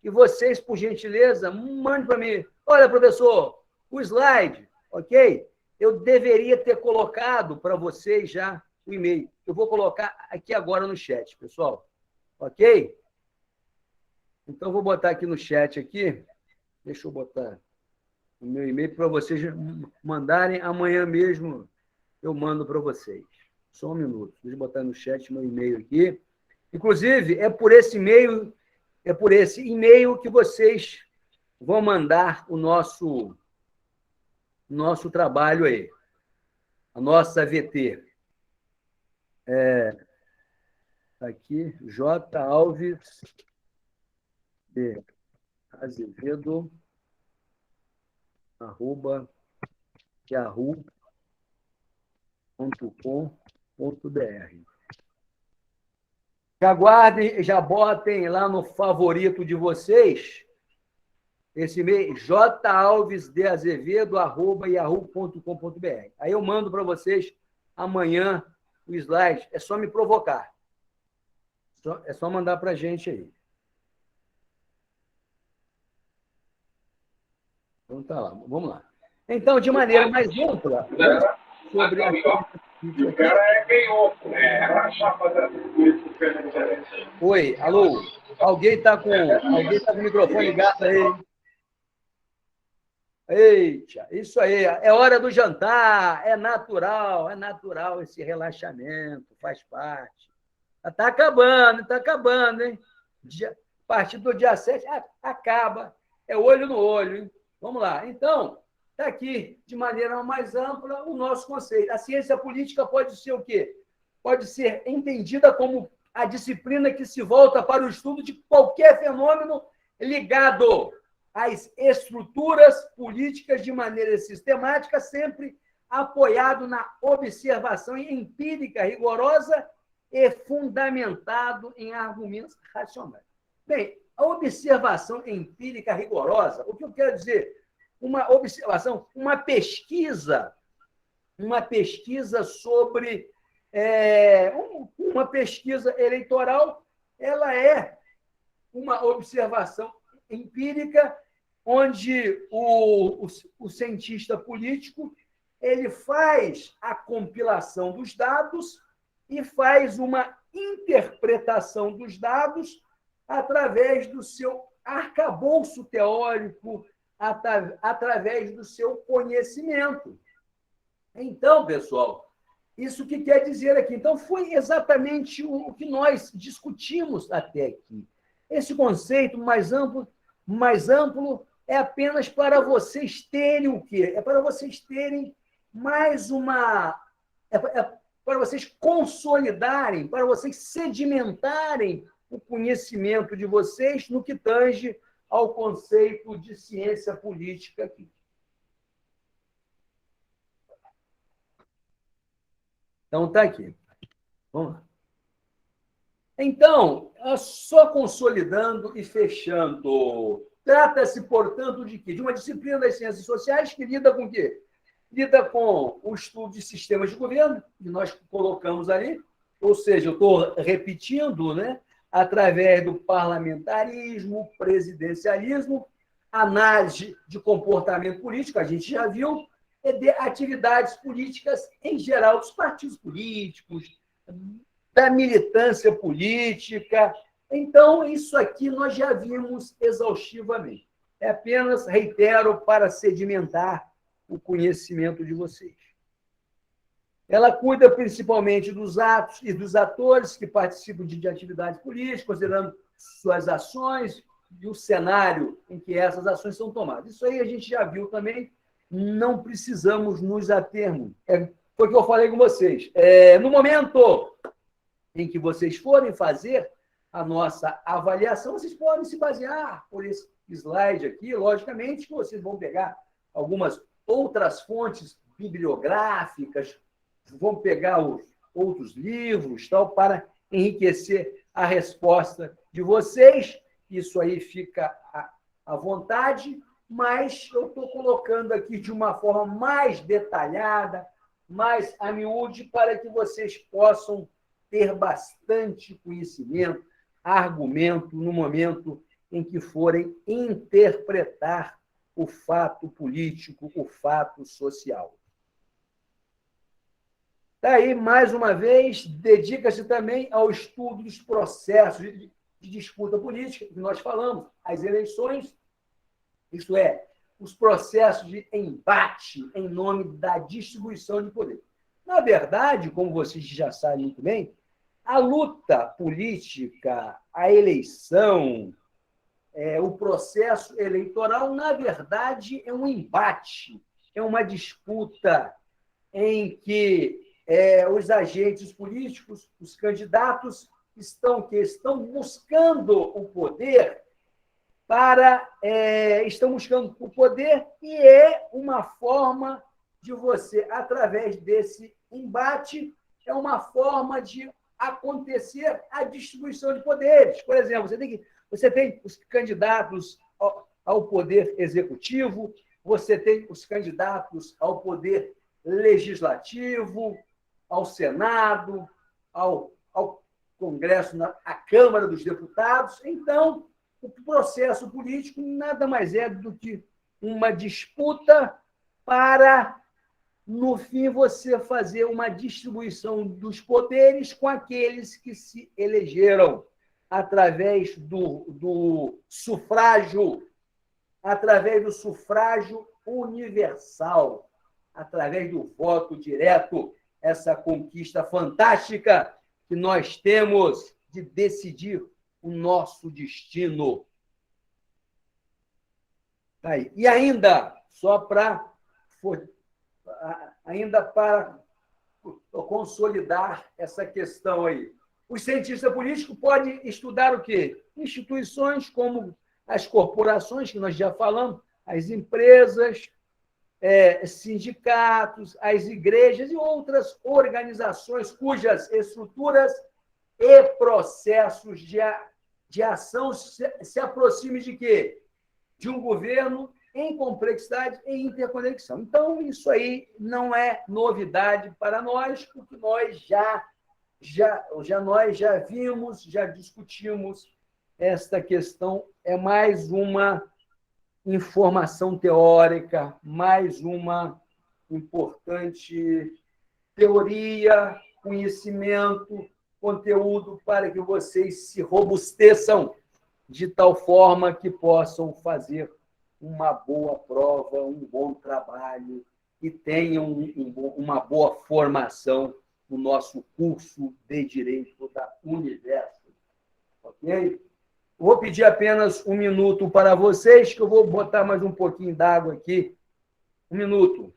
e vocês, por gentileza, mandem para mim. Olha, professor, o slide, ok? Eu deveria ter colocado para vocês já o e-mail. Eu vou colocar aqui agora no chat, pessoal. Ok? Então, eu vou botar aqui no chat aqui. Deixa eu botar o meu e-mail para vocês mandarem. Amanhã mesmo eu mando para vocês. Só um minuto. Deixa eu botar no chat meu e-mail aqui. Inclusive, é por esse e-mail que vocês vão mandar o nosso trabalho aí. A nossa VT. Aqui, J. Alves de Azevedo, @yahoo.com.br. Já guardem, já botem lá no favorito de vocês esse e-mail, jalvesdeazevedo@yahoo.com.br. Aí eu mando para vocês amanhã o slide. É só me provocar. É só mandar para a gente aí. Então, tá lá. Vamos lá. Então, de maneira mais ampla, sobre a... O cara é canhoto, né? Oi, alô? Alguém está com o microfone ligado aí? Eita, isso aí. É hora do jantar, é natural esse relaxamento, faz parte. Está acabando, hein? A partir do dia 7, acaba. É olho no olho, hein? Vamos lá. Então, está aqui, de maneira mais ampla, o nosso conceito. A ciência política pode ser o quê? Pode ser entendida como a disciplina que se volta para o estudo de qualquer fenômeno ligado às estruturas políticas de maneira sistemática, sempre apoiado na observação empírica rigorosa e fundamentado em argumentos racionais. Bem, a observação empírica rigorosa, o que eu quero dizer? Uma observação, uma pesquisa sobre uma pesquisa eleitoral, ela é uma observação empírica onde o cientista político ele faz a compilação dos dados e faz uma interpretação dos dados através do seu arcabouço teórico, através do seu conhecimento. Então, pessoal, isso que quer dizer aqui? Então, foi exatamente o que nós discutimos até aqui. Esse conceito mais amplo é apenas para vocês terem o quê? É para vocês terem mais uma... para vocês consolidarem, para vocês sedimentarem o conhecimento de vocês no que tange ao conceito de ciência política aqui. Então, está aqui. Vamos lá. Então, só consolidando e fechando. Trata-se, portanto, de quê? De uma disciplina das ciências sociais que lida com o quê? Lida com o estudo de sistemas de governo, que nós colocamos ali, ou seja, eu estou repetindo, né? Através do parlamentarismo, presidencialismo, análise de comportamento político, a gente já viu, e de atividades políticas em geral, dos partidos políticos, da militância política. Então, isso aqui nós já vimos exaustivamente. É apenas, reitero, para sedimentar o conhecimento de vocês. Ela cuida principalmente dos atos e dos atores que participam de atividades políticas, considerando suas ações e o cenário em que essas ações são tomadas. Isso aí a gente já viu também, não precisamos nos ater muito. Foi o que eu falei com vocês. No momento em que vocês forem fazer a nossa avaliação, vocês podem se basear por esse slide aqui, logicamente que vocês vão pegar algumas outras fontes bibliográficas, vão pegar os outros livros, tal, para enriquecer a resposta de vocês. Isso aí fica à vontade, mas eu estou colocando aqui de uma forma mais detalhada, mais a miúde, para que vocês possam ter bastante conhecimento, argumento, no momento em que forem interpretar o fato político, o fato social. Daí, mais uma vez, dedica-se também ao estudo dos processos de disputa política, que nós falamos, as eleições, isto é, os processos de embate em nome da distribuição de poder. Na verdade, como vocês já sabem muito bem, a luta política, a eleição, o processo eleitoral, na verdade, é um embate, é uma disputa em que os agentes políticos, os candidatos, estão buscando o poder estão buscando o poder, e é uma forma de você, através desse embate, é uma forma de acontecer a distribuição de poderes. Por exemplo, você tem os candidatos ao poder executivo, você tem os candidatos ao poder legislativo, ao Senado, ao Congresso, à Câmara dos Deputados. Então, o processo político nada mais é do que uma disputa para, no fim, você fazer uma distribuição dos poderes com aqueles que se elegeram através do sufrágio universal, através do voto direto, essa conquista fantástica que nós temos de decidir o nosso destino. Tá aí. E ainda, só para consolidar essa questão aí. O cientista político pode estudar o quê? Instituições como as corporações, que nós já falamos, as empresas, sindicatos, as igrejas e outras organizações cujas estruturas e processos de ação se aproximem de quê? De um governo em complexidade e interconexão. Então, isso aí não é novidade para nós, porque nós já vimos, já discutimos esta questão. É mais uma informação teórica, mais uma importante teoria, conhecimento, conteúdo para que vocês se robusteçam de tal forma que possam fazer uma boa prova, um bom trabalho e tenham uma boa formação no nosso curso de Direito da Universo. Ok? Vou pedir apenas um minuto para vocês, que eu vou botar mais um pouquinho d'água aqui. Um minuto.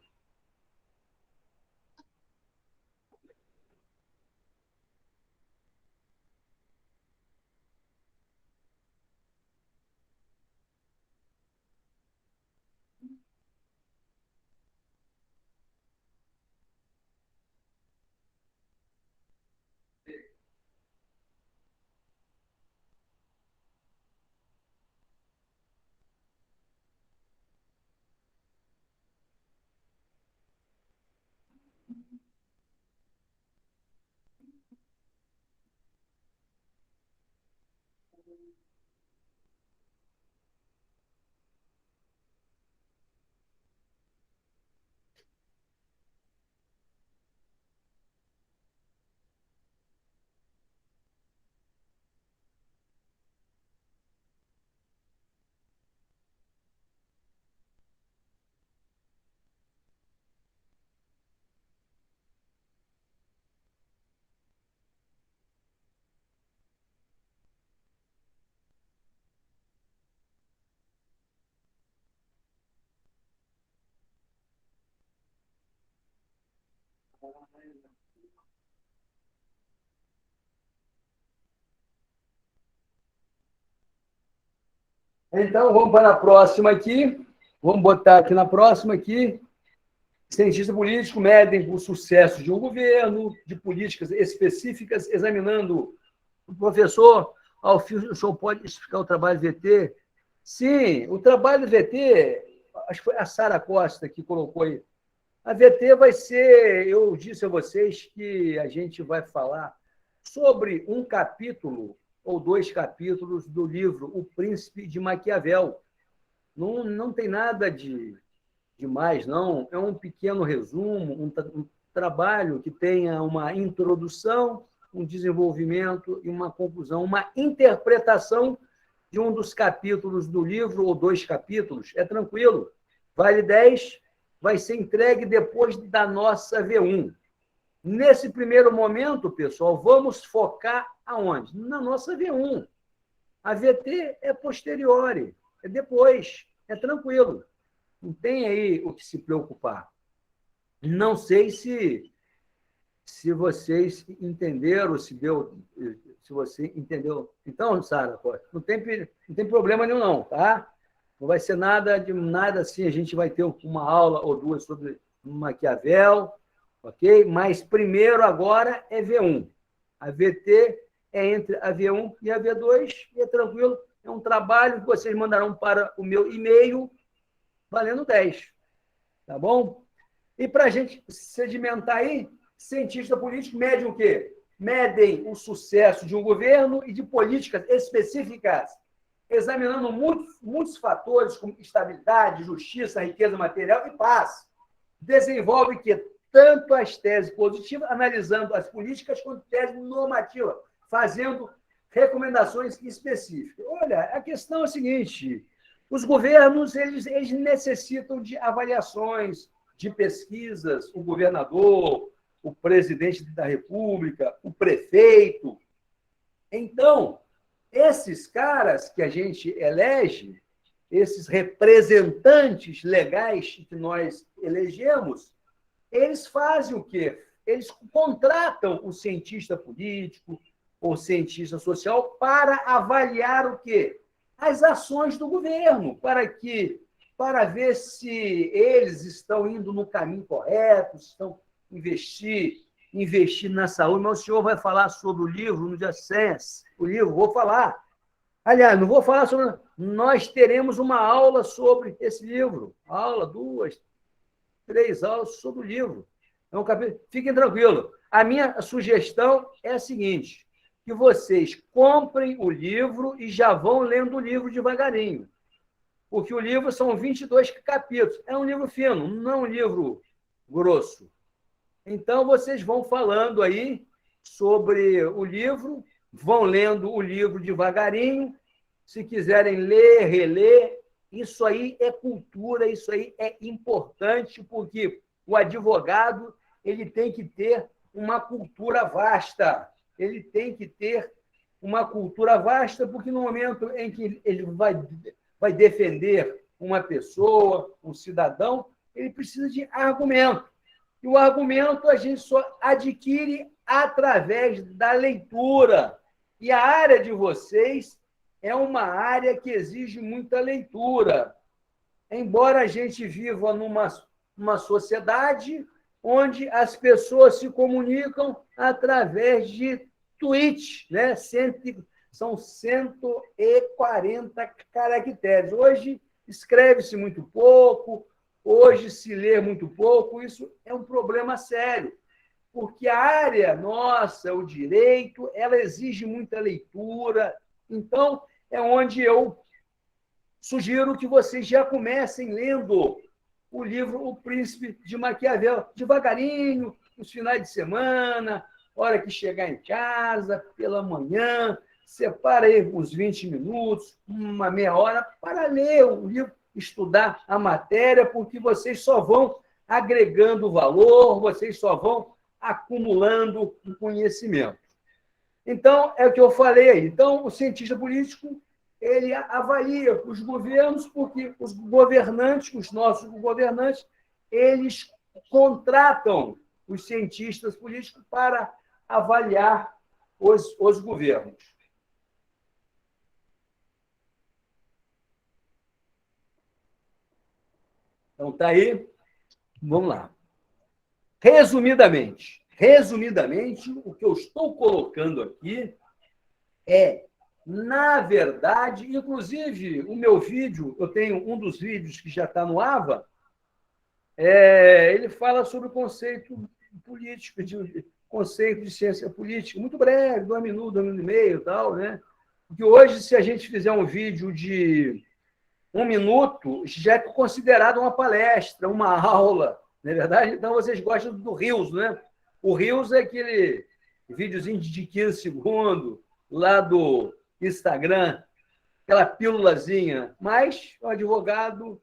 Então, vamos para a próxima aqui. Vamos botar aqui na próxima aqui. Cientistas políticos medem o sucesso de um governo, de políticas específicas, examinando o professor Alfio. O senhor pode explicar o trabalho do VT? Sim, o trabalho do VT, acho que foi a Sara Costa que colocou aí. A VT vai ser, eu disse a vocês que a gente vai falar sobre um capítulo ou 2 capítulos do livro O Príncipe de Maquiavel. Não tem nada de mais, não. É um pequeno resumo, um trabalho que tenha uma introdução, um desenvolvimento e uma conclusão, uma interpretação de um dos capítulos do livro ou 2 capítulos. É tranquilo. Vale 10, vai ser entregue depois da nossa V1. Nesse primeiro momento, pessoal, vamos focar aonde? Na nossa V1. A VT é posteriori, é depois, é tranquilo. Não tem aí o que se preocupar. Não sei se vocês entenderam, se você entendeu. Então, Sara, não tem problema nenhum, não, tá? Não vai ser nada assim, a gente vai ter uma aula ou 2 sobre Maquiavel, ok? Mas primeiro agora é V1. A VT é entre a V1 e a V2, e é tranquilo, é um trabalho que vocês mandarão para o meu e-mail, valendo 10, tá bom? E para a gente sedimentar aí, cientista político mede o quê? Medem o sucesso de um governo e de políticas específicas, examinando muitos fatores como estabilidade, justiça, riqueza material e paz. Desenvolve que tanto as teses positivas, analisando as políticas, quanto tese normativa, fazendo recomendações específicas. Olha, a questão é a seguinte: os governos eles necessitam de avaliações, de pesquisas, o governador, o presidente da República, o prefeito. Então, esses caras que a gente elege, esses representantes legais que nós elegemos, eles fazem o quê? Eles contratam o cientista político ou cientista social para avaliar o quê? As ações do governo, para ver se eles estão indo no caminho correto, se estão investir na saúde. Mas o senhor vai falar sobre o livro no dia 6. O livro, vou falar. Aliás, não vou falar sobre... Nós teremos uma aula sobre esse livro. Aula, 2, 3 aulas sobre o livro. É um capítulo... Fiquem tranquilos. A minha sugestão é a seguinte, que vocês comprem o livro e já vão lendo o livro devagarinho. Porque o livro são 22 capítulos. É um livro fino, não é um livro grosso. Então, vocês vão falando aí sobre o livro, vão lendo o livro devagarinho. Se quiserem ler, reler, isso aí é cultura, isso aí é importante, porque o advogado ele tem que ter uma cultura vasta. Ele tem que ter uma cultura vasta, porque no momento em que ele vai defender uma pessoa, um cidadão, ele precisa de argumento. E o argumento a gente só adquire através da leitura. E a área de vocês é uma área que exige muita leitura. Embora a gente viva numa sociedade onde as pessoas se comunicam através de tweets, né? São 140 caracteres. Hoje escreve-se muito pouco, hoje se lê muito pouco. Isso é um problema sério, porque a área nossa, o direito, ela exige muita leitura. Então, é onde eu sugiro que vocês já comecem lendo o livro O Príncipe de Maquiavel, devagarinho, nos finais de semana, hora que chegar em casa, pela manhã, separa aí uns 20 minutos, uma meia hora, para ler o livro, estudar a matéria, porque vocês só vão agregando valor, vocês só vão acumulando o conhecimento. Então, é o que eu falei aí. Então, o cientista político, ele avalia os governos, porque os governantes, os nossos governantes, eles contratam os cientistas políticos para avaliar os governos. Então, está aí. Vamos lá. Resumidamente, o que eu estou colocando aqui é, na verdade, inclusive, o meu vídeo, eu tenho um dos vídeos que já está no AVA, ele fala sobre o conceito político, conceito de ciência política, muito breve, 2 minutos, 2 minutos e meio, tal, né? Porque hoje, se a gente fizer um vídeo de 1 minuto, já é considerado uma palestra, uma aula, não é verdade? Então, vocês gostam do Reels, né? O Reels é aquele videozinho de 15 segundos, lá do Instagram, aquela pílulazinha. Mas o advogado,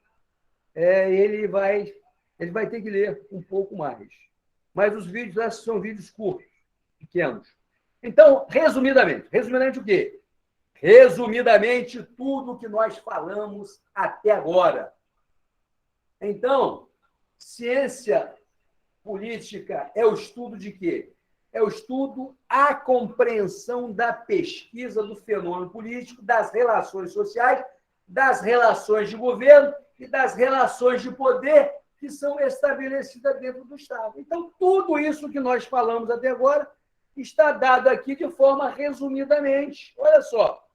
ele vai ter que ler um pouco mais. Mas os vídeos são vídeos curtos, pequenos. Então, resumidamente o quê? Resumidamente, tudo que nós falamos até agora. Então, ciência política é o estudo de quê? É o estudo, a compreensão da pesquisa do fenômeno político, das relações sociais, das relações de governo e das relações de poder que são estabelecidas dentro do Estado. Então, tudo isso que nós falamos até agora está dado aqui de forma resumidamente. Olha só,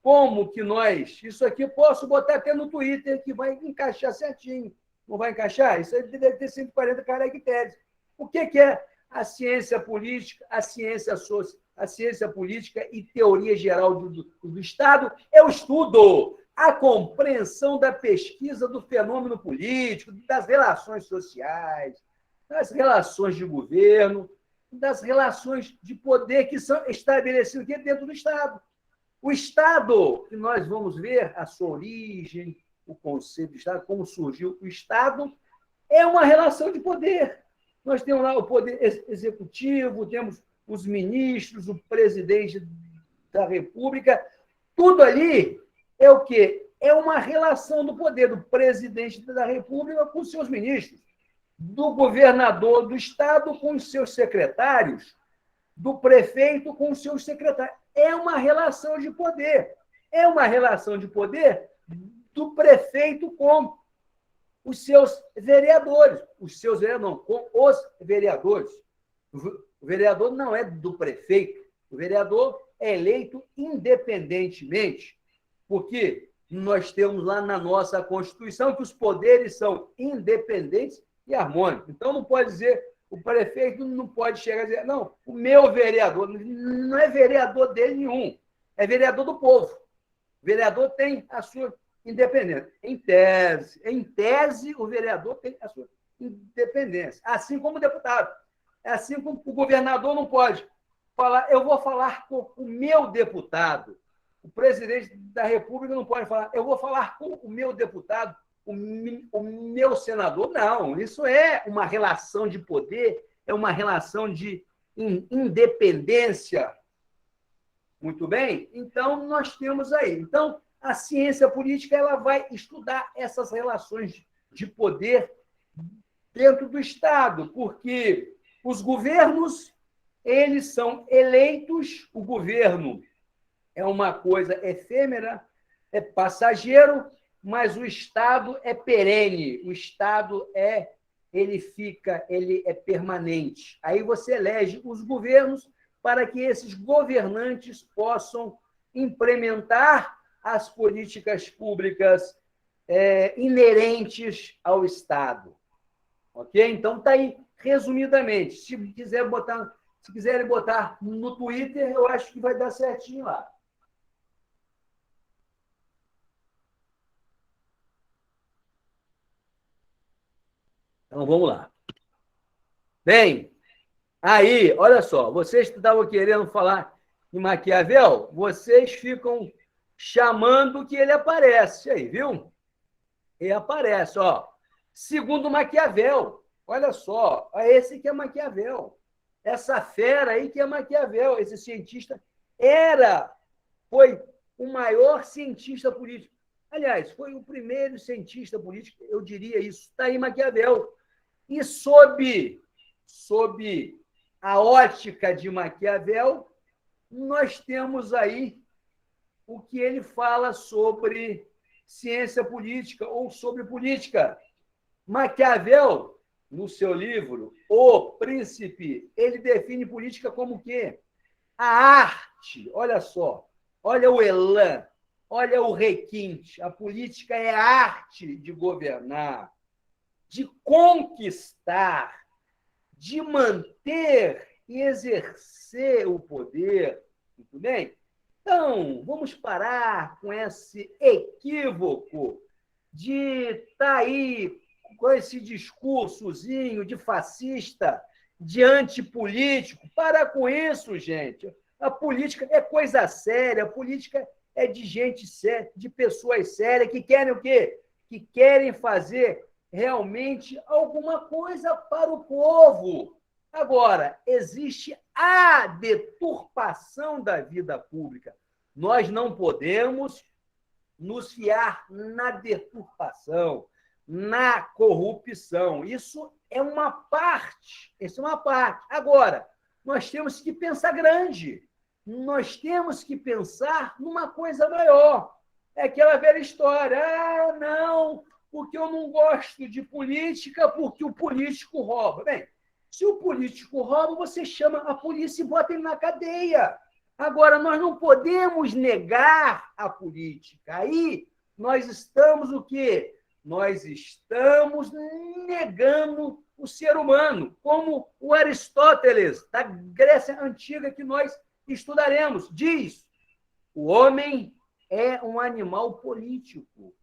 como que nós... Isso aqui posso botar até no Twitter, que vai encaixar certinho. Não vai encaixar? Isso aí deve ter 140 caracteres. O que é a ciência política, a ciência política e teoria geral do Estado? É o estudo, a compreensão da pesquisa do fenômeno político, das relações sociais, das relações de governo, das relações de poder que são estabelecidas aqui dentro do Estado. O Estado, que nós vamos ver a sua origem, o conceito do Estado, como surgiu o Estado, é uma relação de poder. Nós temos lá o poder executivo, temos os ministros, o presidente da República. Tudo ali é o quê? é uma relação do poder do presidente da República com seus ministros, do governador do estado com os seus secretários, do prefeito com os seus secretários. É uma relação de poder. É uma relação de poder do prefeito com os seus vereadores. Os seus vereadores, não, com os vereadores. O vereador não é do prefeito. O vereador é eleito independentemente, porque nós temos lá na nossa Constituição que os poderes são independentes e harmônicos. Então, não pode dizer, o prefeito não pode chegar e dizer, não, o meu vereador não é vereador dele nenhum, é vereador do povo. O vereador tem a sua independência. Em tese, o vereador tem a sua independência, assim como o deputado. Assim como o governador não pode falar, eu vou falar com o meu deputado. O presidente da República não pode falar, eu vou falar com o meu deputado, o meu senador. Não, isso é uma relação de poder, é uma relação de independência. Muito bem? Então, nós temos aí. Então, a ciência política ela vai estudar essas relações de poder dentro do Estado, porque os governos, eles são eleitos, o governo é uma coisa efêmera, é passageiro, mas o Estado é perene, o Estado ele é permanente. Aí você elege os governos para que esses governantes possam implementar as políticas públicas inerentes ao Estado. Ok? Então, está aí, resumidamente. Se quiserem botar no Twitter, eu acho que vai dar certinho lá. Então, vamos lá. Bem, aí, olha só, vocês que estavam querendo falar em Maquiavel, vocês ficam chamando que ele aparece aí, viu? Ele aparece, ó. Segundo Maquiavel, olha só, esse que é Maquiavel. Essa fera aí que é Maquiavel, esse cientista foi o maior cientista político. Aliás, foi o primeiro cientista político, eu diria isso, está aí Maquiavel. E sob a ótica de Maquiavel, nós temos aí o que ele fala sobre ciência política ou sobre política. Maquiavel, no seu livro O Príncipe, ele define política como o quê? A arte, olha só, olha o elan, olha o requinte. A política é a arte de governar, de conquistar, de manter e exercer o poder. Muito bem? Então, vamos parar com esse equívoco de estar aí com esse discursozinho de fascista, de antipolítico. Para com isso, gente. A política é coisa séria, a política é de gente séria, de pessoas sérias que querem o quê? Que querem fazer realmente alguma coisa para o povo. Agora, existe a deturpação da vida pública. Nós não podemos nos fiar na deturpação, na corrupção. Isso é uma parte. Agora, nós temos que pensar grande. Nós temos que pensar numa coisa maior. É aquela velha história. Ah, não, porque eu não gosto de política, porque o político rouba. Bem, se o político rouba, você chama a polícia e bota ele na cadeia. Agora, nós não podemos negar a política. Aí, nós estamos o quê? Nós estamos negando o ser humano, como o Aristóteles, da Grécia Antiga, que nós estudaremos, diz: o homem é um animal político.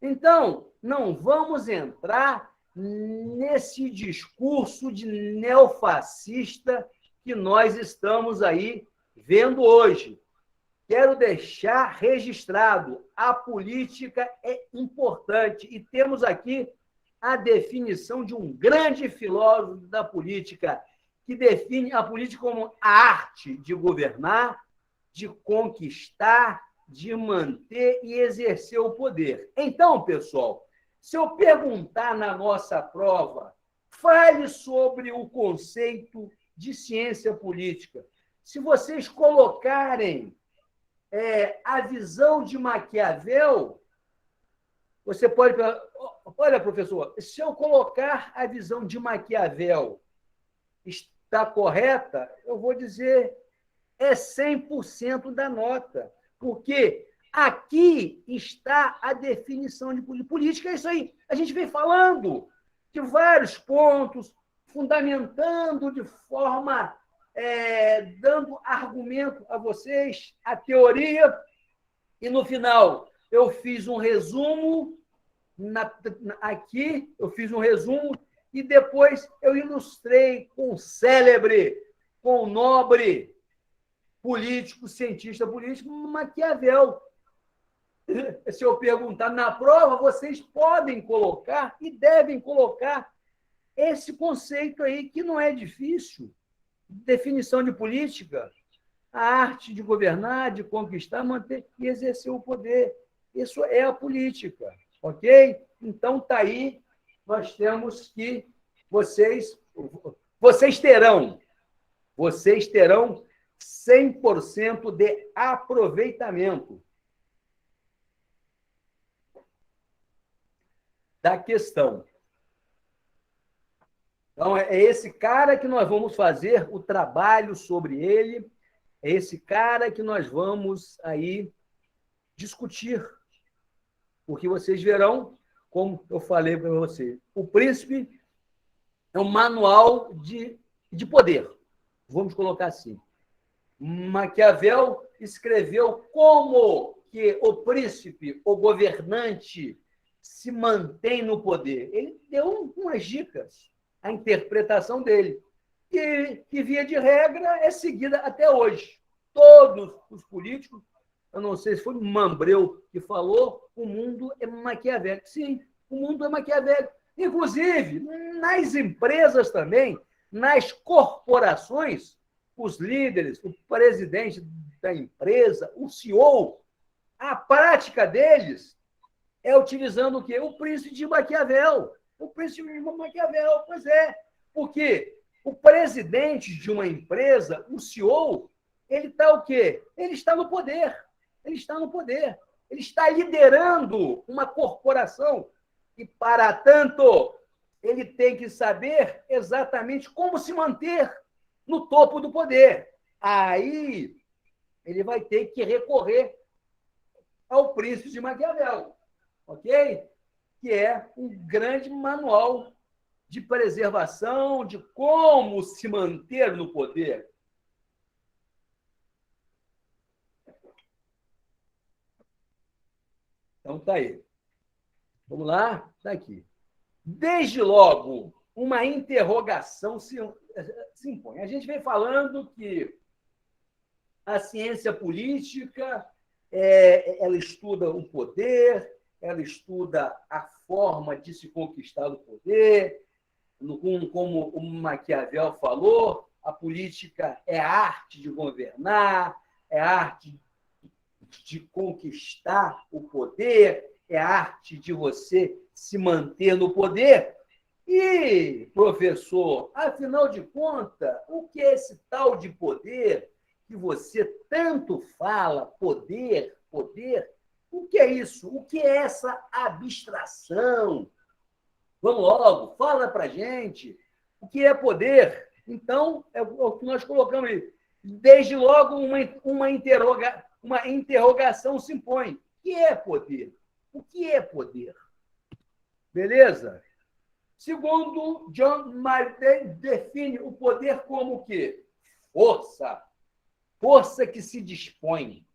Então, não vamos entrar nesse discurso de neofascista que nós estamos aí vendo hoje. Quero deixar registrado, a política é importante e temos aqui a definição de um grande filósofo da política, que define a política como a arte de governar, de conquistar, de manter e exercer o poder. Então, pessoal, se eu perguntar na nossa prova, fale sobre o conceito de ciência política. Se vocês colocarem a visão de Maquiavel, você pode... Olha, professor, se eu colocar a visão de Maquiavel está correta, eu vou dizer 100% da nota, porque aqui está a definição de política. É isso aí. A gente vem falando de vários pontos, fundamentando de forma, dando argumento a vocês, a teoria, e no final eu fiz um resumo, aqui eu fiz um resumo, e depois eu ilustrei com o célebre, com o nobre político, cientista político, Maquiavel. Se eu perguntar na prova, vocês podem colocar e devem colocar esse conceito aí, que não é difícil. Definição de política, a arte de governar, de conquistar, manter e exercer o poder. Isso é a política, ok? Então, está aí, nós temos que vocês terão 100% de aproveitamento da questão. Então, é esse cara que nós vamos fazer o trabalho sobre ele, é esse cara que nós vamos aí discutir, porque vocês verão, como eu falei para vocês, o Príncipe é um manual de poder, vamos colocar assim. Maquiavel escreveu como que o príncipe, o governante, se mantém no poder. Ele deu umas dicas, a interpretação dele, que via de regra, é seguida até hoje. Todos os políticos, eu não sei se foi Mambreu que falou, o mundo é maquiavélico. Sim, o mundo é maquiavélico. Inclusive, nas empresas também, nas corporações, os líderes, o presidente da empresa, o CEO, a prática deles é utilizando o quê? O príncipe de Maquiavel. O príncipe de Maquiavel, pois é. Porque o presidente de uma empresa, o CEO, ele está o quê? Ele está no poder. Ele está no poder. Ele está liderando uma corporação. E, para tanto, ele tem que saber exatamente como se manter no topo do poder. Aí ele vai ter que recorrer ao Príncipe de Maquiavel, ok? Que é um grande manual de preservação, de como se manter no poder. Então, tá aí. Vamos lá? Está aqui. Desde logo, uma interrogação se impõe. A gente vem falando que a ciência política ela estuda o poder, ela estuda a forma de se conquistar o poder, como o Maquiavel falou, a política é a arte de governar, é a arte de conquistar o poder, é a arte de você se manter no poder. E, professor, afinal de contas, o que é esse tal de poder que você tanto fala? Poder, poder. O que é isso? O que é essa abstração? Vamos logo, fala para a gente. O que é poder? Então, é o que nós colocamos aí. Desde logo, uma interrogação se impõe. O que é poder? O que é poder? Beleza? Segundo, John Marsden define o poder como o quê? Força. Força que se dispõe.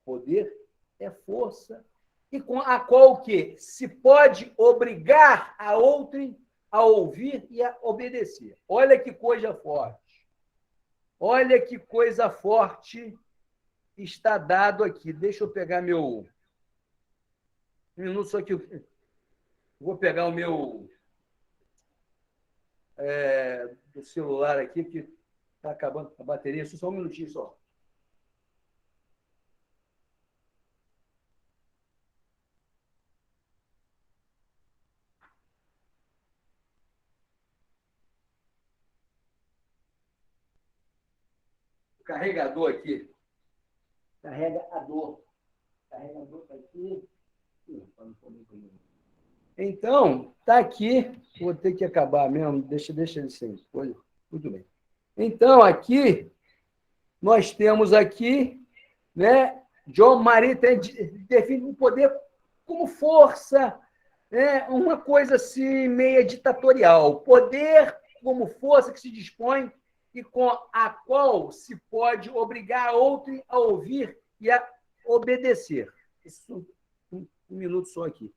Poder é força e com a qual o quê? Se pode obrigar a outrem a ouvir e a obedecer. Olha que coisa forte. Olha que coisa forte está dado aqui. Deixa eu pegar meu... Um minuto só que eu vou pegar o meu do celular aqui, que está acabando a bateria. Só um minutinho só. carregador aqui. Carregador está aqui. Então, está aqui. Vou ter que acabar mesmo. Deixa ele sem coisa. Muito bem. Então, aqui, nós temos aqui, né? John Marie define o poder como força, né? Uma coisa assim, meia ditatorial. Poder como força que se dispõe e com a qual se pode obrigar outro a ouvir e a obedecer. Isso, um minuto só aqui.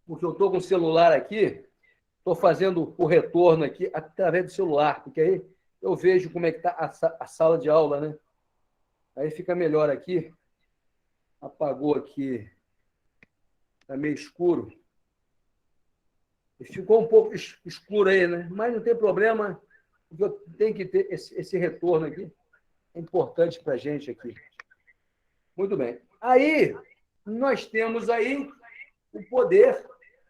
Porque eu estou com o celular aqui, estou fazendo o retorno aqui através do celular, porque aí eu vejo como é que está a sala de aula, né? Aí fica melhor aqui. Apagou aqui. Está meio escuro. Ficou um pouco escuro aí, né? Mas não tem problema, porque eu tenho que ter esse retorno aqui. É importante para a gente aqui. Muito bem. Aí, nós temos aí o poder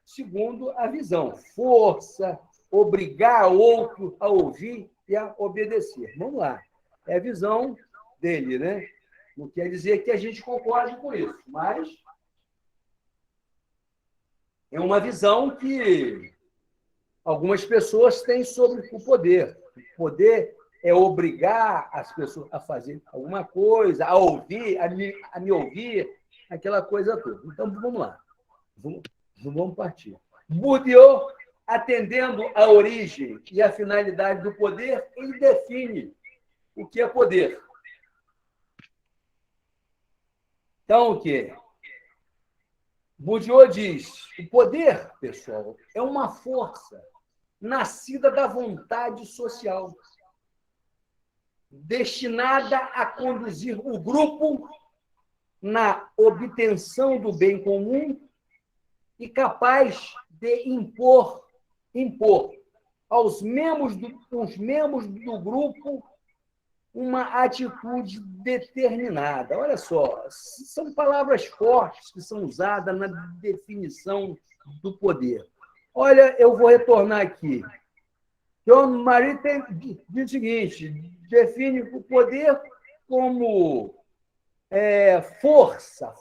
segundo a visão. Força, obrigar outro a ouvir e a obedecer. Vamos lá. É a visão dele, né? Não quer dizer que a gente concorde com isso, mas é uma visão que algumas pessoas têm sobre o poder. O poder é obrigar as pessoas a fazer alguma coisa, a ouvir, a me ouvir, aquela coisa toda. Então, vamos lá. Vamos partir. Bourdieu, atendendo à origem e à finalidade do poder, ele define o que é poder. Então, o quê? Bourdieu diz: o poder, pessoal, é uma força nascida da vontade social, destinada a conduzir o grupo na obtenção do bem comum e capaz de impor aos membros do grupo uma atitude determinada. Olha só, são palavras fortes que são usadas na definição do poder. Olha, eu vou retornar aqui. John Marie diz o seguinte: define o poder como força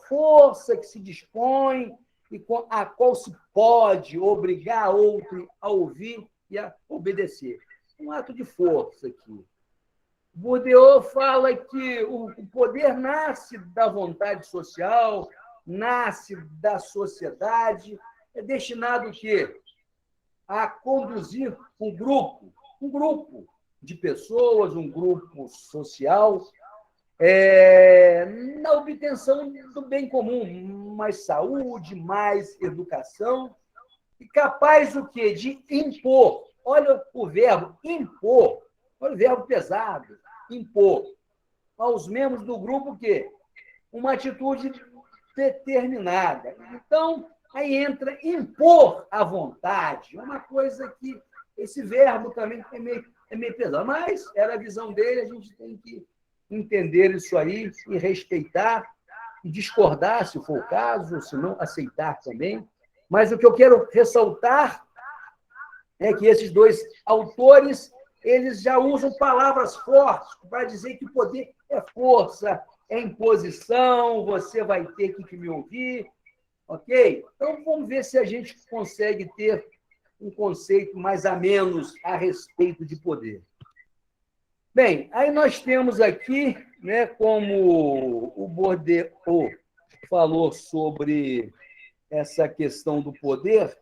que se dispõe e com a qual se pode obrigar outro a ouvir e a obedecer. Um ato de força aqui. Bourdieu fala que o poder nasce da vontade social, nasce da sociedade, é destinado o quê? A conduzir um grupo de pessoas, um grupo social, na obtenção do bem comum, mais saúde, mais educação, e capaz o quê? De impor. Olha o verbo impor, olha o verbo pesado, impor aos membros do grupo o quê? Uma atitude determinada. Então, aí entra impor à vontade, uma coisa que esse verbo também é meio pesado, mas era a visão dele, a gente tem que entender isso aí e respeitar e discordar, se for o caso, se não, aceitar também. Mas o que eu quero ressaltar é que esses dois autores, eles já usam palavras fortes para dizer que o poder é força, é imposição, você vai ter que me ouvir, ok? Então, vamos ver se a gente consegue ter um conceito mais a menos a respeito de poder. Bem, aí nós temos aqui, né, como o Bourdieu falou sobre essa questão do poder,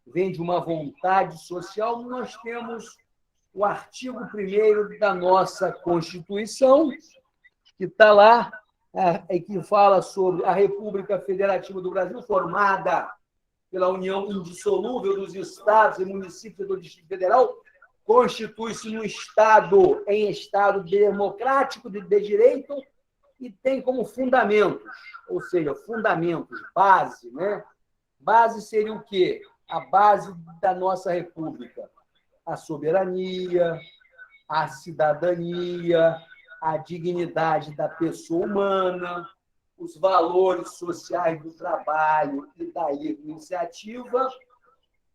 vem de uma vontade social, nós temos o artigo 1º da nossa Constituição, que está lá, que fala sobre a República Federativa do Brasil, formada pela união indissolúvel dos estados e municípios do Distrito Federal, constitui-se no Estado, em Estado democrático de direito e tem como fundamentos, ou seja, fundamentos, base, né? Base seria o quê? A base da nossa República. A soberania, a cidadania, a dignidade da pessoa humana, os valores sociais do trabalho e da livre iniciativa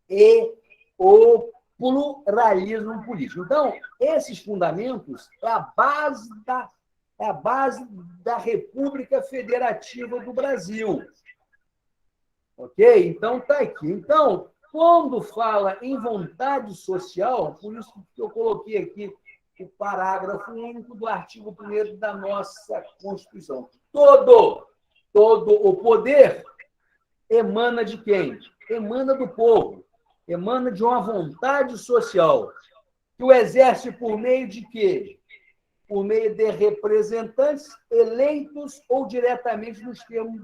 e o pluralismo político. Então, esses fundamentos é a base da República Federativa do Brasil. Ok? Então, está aqui. Então, quando fala em vontade social, por isso que eu coloquei aqui o parágrafo único do artigo 1º da nossa Constituição. Todo o poder emana de quem? Emana do povo, emana de uma vontade social, que o exerce por meio de quê? Por meio de representantes eleitos ou diretamente nos termos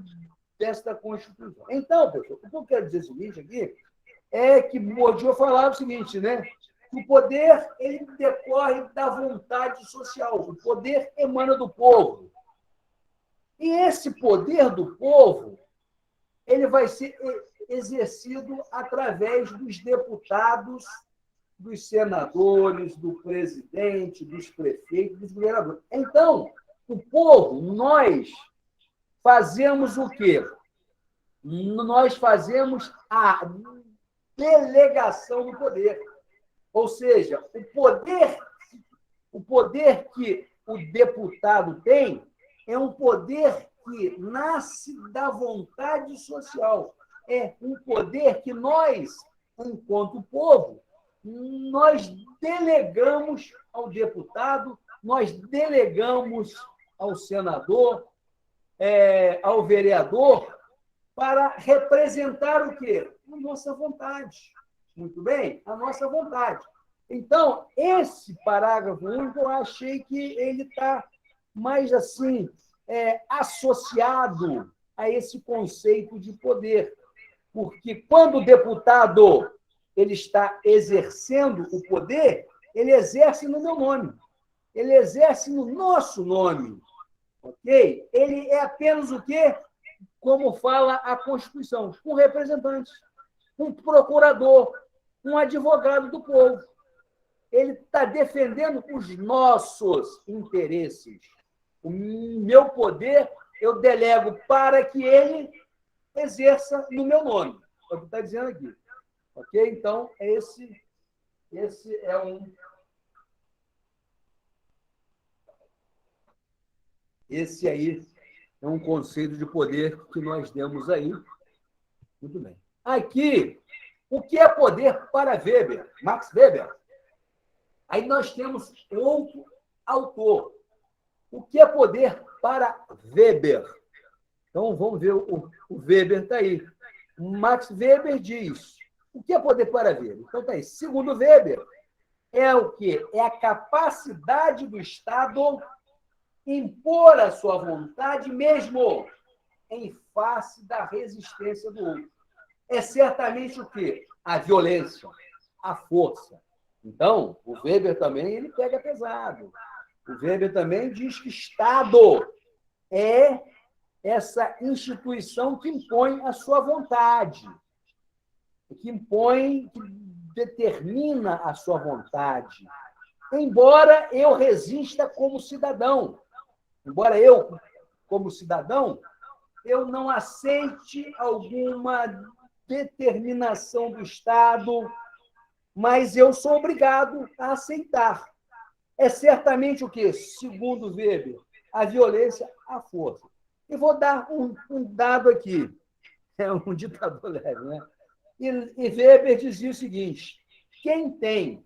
desta Constituição. Então, pessoal, o que eu quero dizer o seguinte aqui é que Bourdieu falava o seguinte, né? O poder ele decorre da vontade social, o poder emana do povo. E esse poder do povo ele vai ser exercido através dos deputados, dos senadores, do presidente, dos prefeitos, dos governadores. Então, o povo, nós fazemos o quê? Nós fazemos a delegação do poder. Ou seja, o poder que o deputado tem é um poder que nasce da vontade social. É um poder que nós, enquanto povo, nós delegamos ao deputado, nós delegamos ao senador, ao vereador, para representar o quê? A nossa vontade. Muito bem? A nossa vontade. Então, esse parágrafo único, eu achei que ele está mais assim, associado a esse conceito de poder. Porque quando o deputado ele está exercendo o poder, ele exerce no meu nome. Ele exerce no nosso nome. Ok? Ele é apenas o quê? Como fala a Constituição, um representante, um procurador, um advogado do povo. Ele está defendendo os nossos interesses. O meu poder eu delego para que ele exerça no meu nome. É o que está dizendo aqui. Ok? Então, esse é um... Esse aí é um conceito de poder que nós demos aí. Muito bem. Aqui, o que é poder para Weber? Max Weber. Aí nós temos outro autor. O que é poder para Weber? Então, vamos ver, o Weber está aí. Max Weber diz, o que é poder para Weber? Então, está aí. Segundo Weber, é o quê? É a capacidade do Estado impor a sua vontade mesmo em face da resistência do outro. É certamente o quê? A violência, a força. Então, o Weber também ele pega pesado. O Weber também diz que Estado é essa instituição que impõe a sua vontade, que impõe, que determina a sua vontade. Embora eu resista como cidadão, embora eu, como cidadão, eu não aceite alguma determinação do Estado, mas eu sou obrigado a aceitar. É certamente o quê? Segundo Weber, a violência, a força. E vou dar um dado aqui. É um ditador leve, né? E Weber dizia o seguinte, quem tem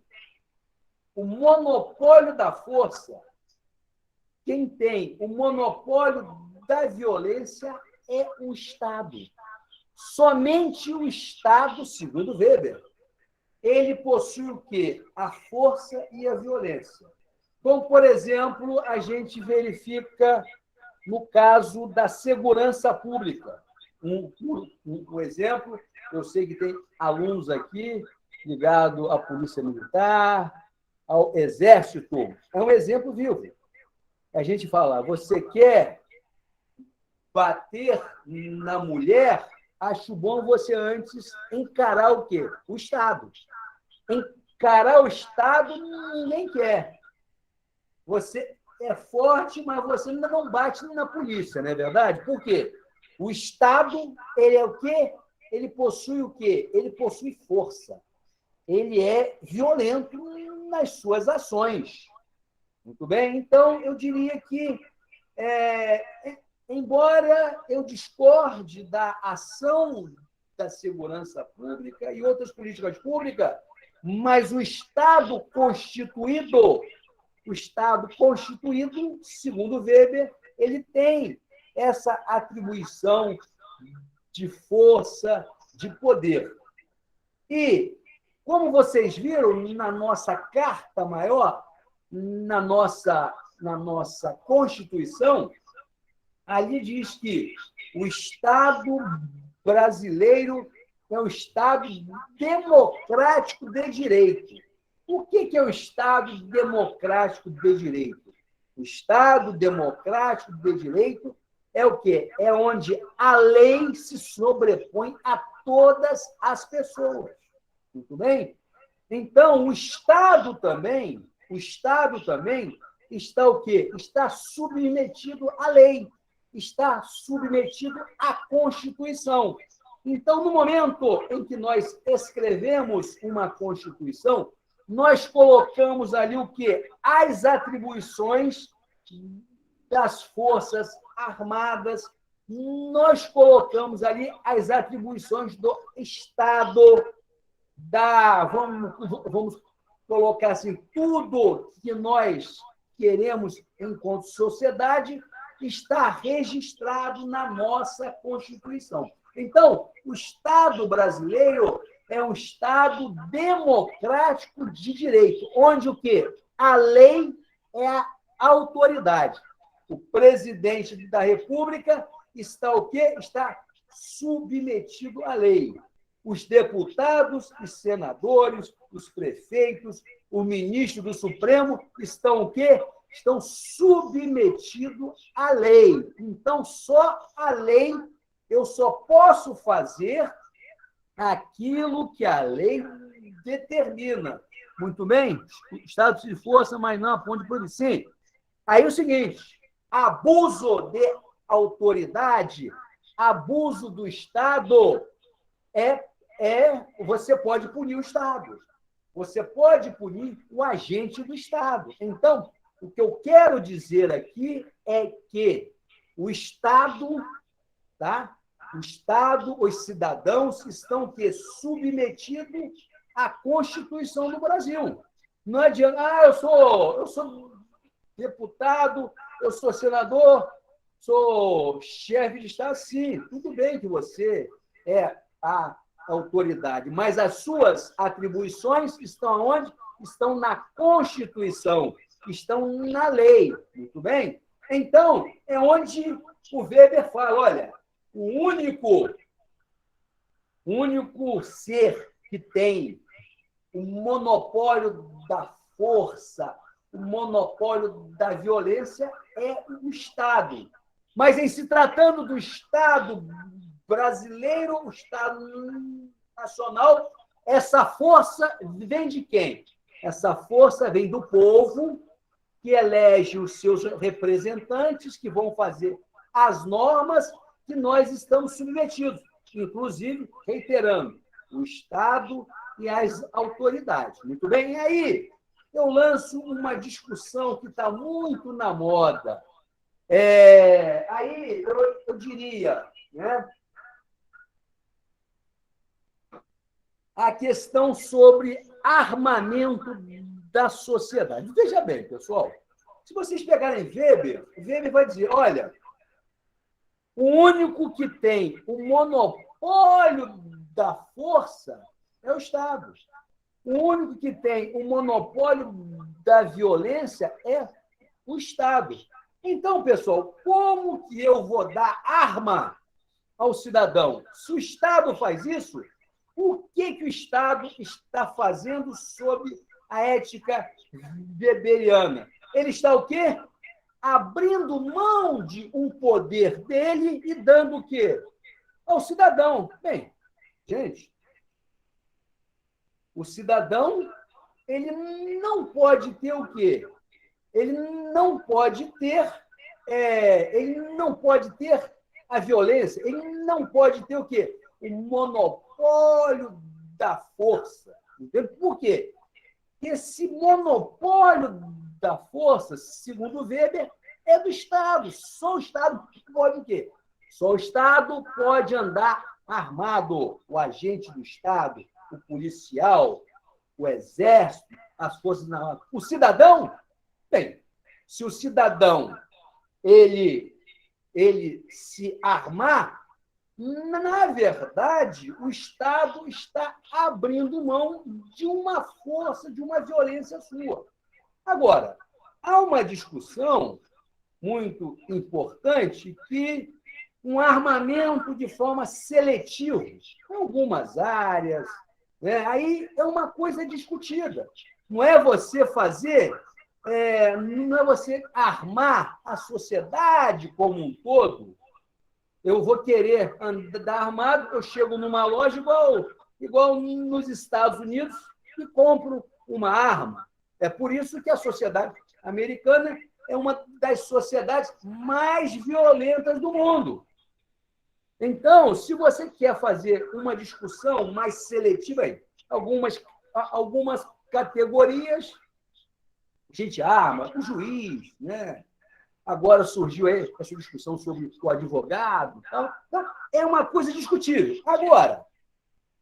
o monopólio da força, quem tem o monopólio da violência é o Estado. Somente o Estado, segundo Weber, ele possui o quê? A força e a violência. Como, por exemplo, a gente verifica no caso da segurança pública. Um exemplo, eu sei que tem alunos aqui ligados à Polícia Militar, ao Exército. É um exemplo vivo. A gente fala, você quer bater na mulher, acho bom você antes encarar o quê? O Estado. Encarar o Estado ninguém quer. Você é forte, mas você ainda não bate na polícia, não é verdade? Por quê? O Estado, ele é o quê? Ele possui o quê? Ele possui força. Ele é violento nas suas ações. Muito bem? Então, eu diria que, é, embora eu discorde da ação da segurança pública e outras políticas públicas, mas o Estado constituído, segundo Weber, ele tem essa atribuição de força, de poder. E, como vocês viram na nossa Carta Maior, na nossa Constituição, ali diz que o Estado brasileiro é um Estado democrático de direito. O que é o Estado democrático de direito? O Estado democrático de direito é o quê? É onde a lei se sobrepõe a todas as pessoas. Muito bem? Então, o Estado também está o quê? Está submetido à lei, está submetido à Constituição. Então, no momento em que nós escrevemos uma Constituição, nós colocamos ali o quê? As atribuições das Forças Armadas, nós colocamos ali as atribuições do Estado, vamos colocar assim, tudo que nós queremos enquanto sociedade está registrado na nossa Constituição. Então, o Estado brasileiro é um Estado democrático de direito, onde o quê? A lei é a autoridade. O presidente da República está o quê? Está submetido à lei. Os deputados e senadores, os prefeitos, o ministro do Supremo estão o quê? Estão submetidos à lei. Então, só a lei, eu só posso fazer aquilo que a lei determina. Muito bem? Estado de força, mas não a ponto de providencia. Aí é o seguinte, abuso de autoridade, abuso do Estado, você pode punir o Estado. Você pode punir o agente do Estado. Então, o que eu quero dizer aqui é que o Estado, tá? O Estado, os cidadãos estão submetidos à Constituição do Brasil. Não adianta, eu sou deputado, eu sou senador, sou chefe de Estado, sim, tudo bem que você é a autoridade, mas as suas atribuições estão onde? Estão na Constituição, estão na lei, muito bem? Então, é onde o Weber fala, olha, o único ser que tem o monopólio da força, o monopólio da violência é o Estado. Mas, em se tratando do Estado brasileiro, o Estado nacional, essa força vem de quem? Essa força vem do povo, que elege os seus representantes, que vão fazer as normas que nós estamos submetidos, inclusive, reiterando, o Estado e as autoridades. Muito bem? E aí, eu lanço uma discussão que está muito na moda. Aí, eu diria, né, a questão sobre armamento da sociedade. Veja bem, pessoal, se vocês pegarem Weber vai dizer, olha, o único que tem o monopólio da força é o Estado. O único que tem o monopólio da violência é o Estado. Então, pessoal, como que eu vou dar arma ao cidadão? Se o Estado faz isso, o que o Estado está fazendo sob a ética weberiana? Ele está o quê? Abrindo mão de um poder dele e dando o quê? Ao cidadão. Bem, gente, o cidadão ele não pode ter o quê? ele não pode ter, ele não pode ter a violência, ele não pode ter o quê? O monopólio da força. Entende? Por quê? Esse monopólio da força, segundo Weber, é do Estado. Só o Estado pode o quê? Só o Estado pode andar armado. O agente do Estado, o policial, o exército, as forças armadas. O cidadão, bem, se o cidadão ele se armar, na verdade, o Estado está abrindo mão de uma força, de uma violência sua. Agora, há uma discussão muito importante que um armamento de forma seletiva, em algumas áreas, né? Aí é uma coisa discutida. Não é você fazer, não é você armar a sociedade como um todo. Eu vou querer andar armado, eu chego numa loja igual nos Estados Unidos e compro uma arma. É por isso que a sociedade americana é uma das sociedades mais violentas do mundo. Então, se você quer fazer uma discussão mais seletiva, algumas categorias, a gente arma, o juiz, né? Agora surgiu aí essa discussão sobre o advogado. Então, é uma coisa discutível. Agora,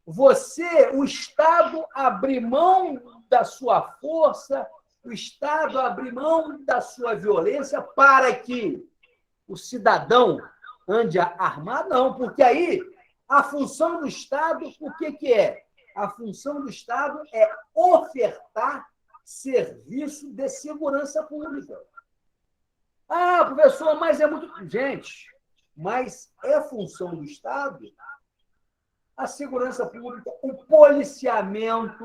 o Estado abrir mão da sua força, o Estado abrir mão da sua violência para que o cidadão ande armado, não, porque aí a função do Estado, o que é? A função do Estado é ofertar serviço de segurança pública. Ah, professor, mas é muito... Gente, mas é função do Estado a segurança pública, o policiamento,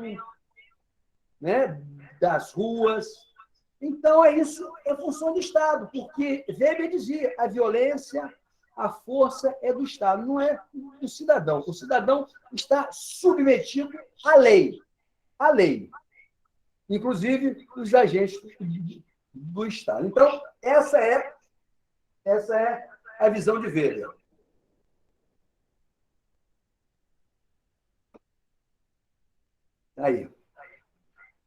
né, das ruas. Então, isso é função do Estado, porque Weber dizia, a violência, a força é do Estado, não é do cidadão. O cidadão está submetido à lei. À lei. Inclusive, os agentes do Estado. Então, essa é a visão de Weber. Aí.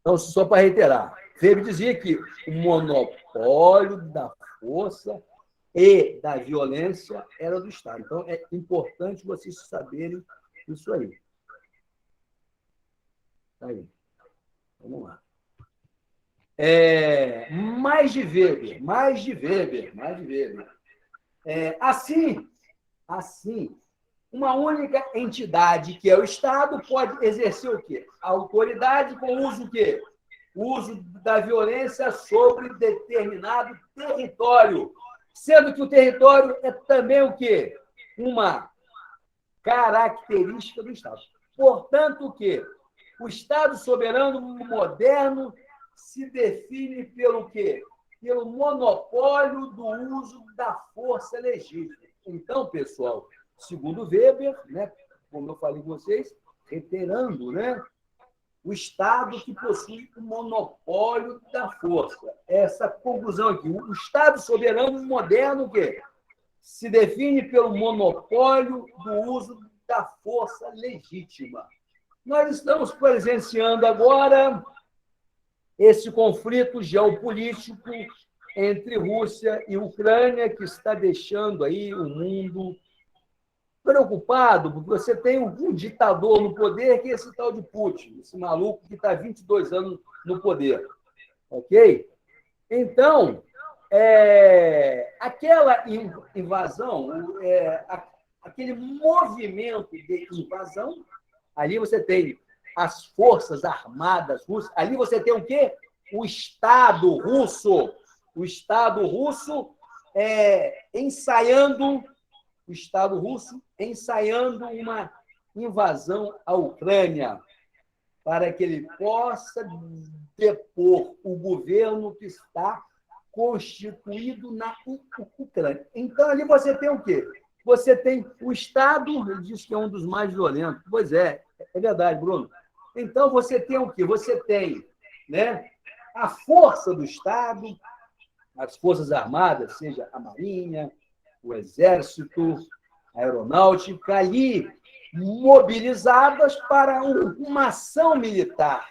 Então, só para reiterar, Weber dizia que o monopólio da força e da violência era do Estado. Então, é importante vocês saberem isso aí. Aí. Vamos lá. Mais de Weber. Assim, uma única entidade, que é o Estado, pode exercer o quê? A autoridade com o uso o quê? O uso da violência sobre determinado território, sendo que o território é também o quê? Uma característica do Estado. Portanto, o quê? O Estado soberano moderno se define pelo quê? Pelo monopólio do uso da força legítima. Então, pessoal, segundo Weber, né, como eu falei com vocês, reiterando, né, o Estado que possui o monopólio da força. Essa conclusão aqui. O Estado soberano moderno, o quê? Se define pelo monopólio do uso da força legítima. Nós estamos presenciando agora esse conflito geopolítico entre Rússia e Ucrânia, que está deixando aí o mundo preocupado, porque você tem um ditador no poder, que é esse tal de Putin, esse maluco que está há 22 anos no poder. Ok? Então, aquela invasão, aquele movimento de invasão, ali você tem as forças armadas russas, ali você tem o quê? O Estado russo. O Estado russo ensaiando uma invasão à Ucrânia, para que ele possa depor o governo que está constituído na Ucrânia. Então, ali você tem o quê? Você tem o Estado, ele diz que é um dos mais violentos. Pois é verdade, Bruno. Então, você tem o quê? Você tem, né, a força do Estado, as Forças Armadas, seja a Marinha, o Exército, a Aeronáutica, ali mobilizadas para uma ação militar.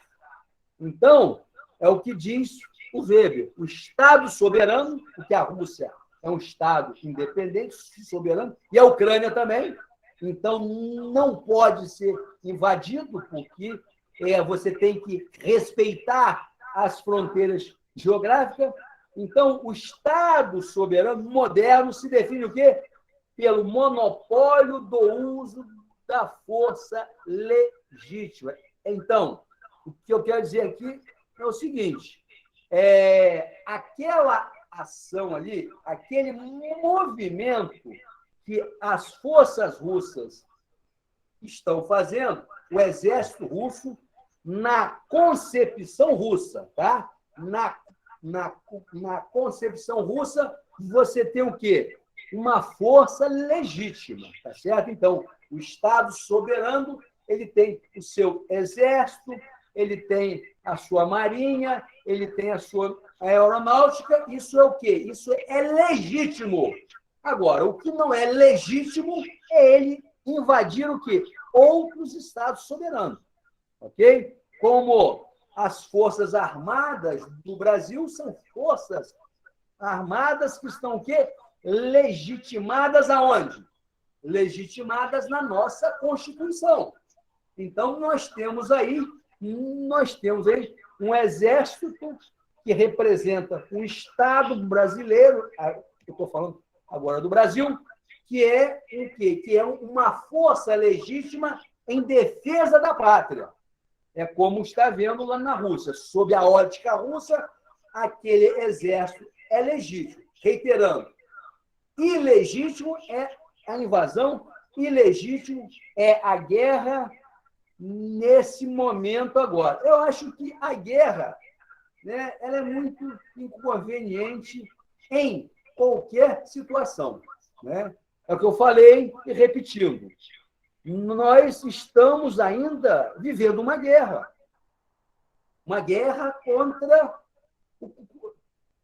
Então, é o que diz o Weber, o Estado soberano, porque a Rússia é um Estado independente, soberano, e a Ucrânia também, então não pode ser invadido, porque você tem que respeitar as fronteiras geográficas. Então, o Estado soberano moderno se define o quê? Pelo monopólio do uso da força legítima. Então, o que eu quero dizer aqui é o seguinte: aquela ação ali, aquele movimento que as forças russas estão fazendo, o exército russo, na concepção russa, tá? Na concepção russa, você tem o quê? Uma força legítima, tá certo? Então, o Estado soberano, ele tem o seu exército, ele tem a sua marinha, ele tem a sua aeronáutica. Isso é o quê? Isso é legítimo. Agora, o que não é legítimo é ele invadir o quê? Outros estados soberanos, ok? Como as Forças Armadas do Brasil são forças armadas que estão o quê? Legitimadas aonde? Legitimadas na nossa Constituição. Então, nós temos aí um exército que representa um Estado brasileiro, eu estou falando agora do Brasil, que é o quê? Que é uma força legítima em defesa da pátria. É como está vendo lá na Rússia. Sob a ótica russa, aquele exército é legítimo. Reiterando, ilegítimo é a invasão, ilegítimo é a guerra nesse momento agora. Eu acho que a guerra, né, ela é muito inconveniente em qualquer situação, né? É o que eu falei e repetindo. Nós estamos ainda vivendo uma guerra contra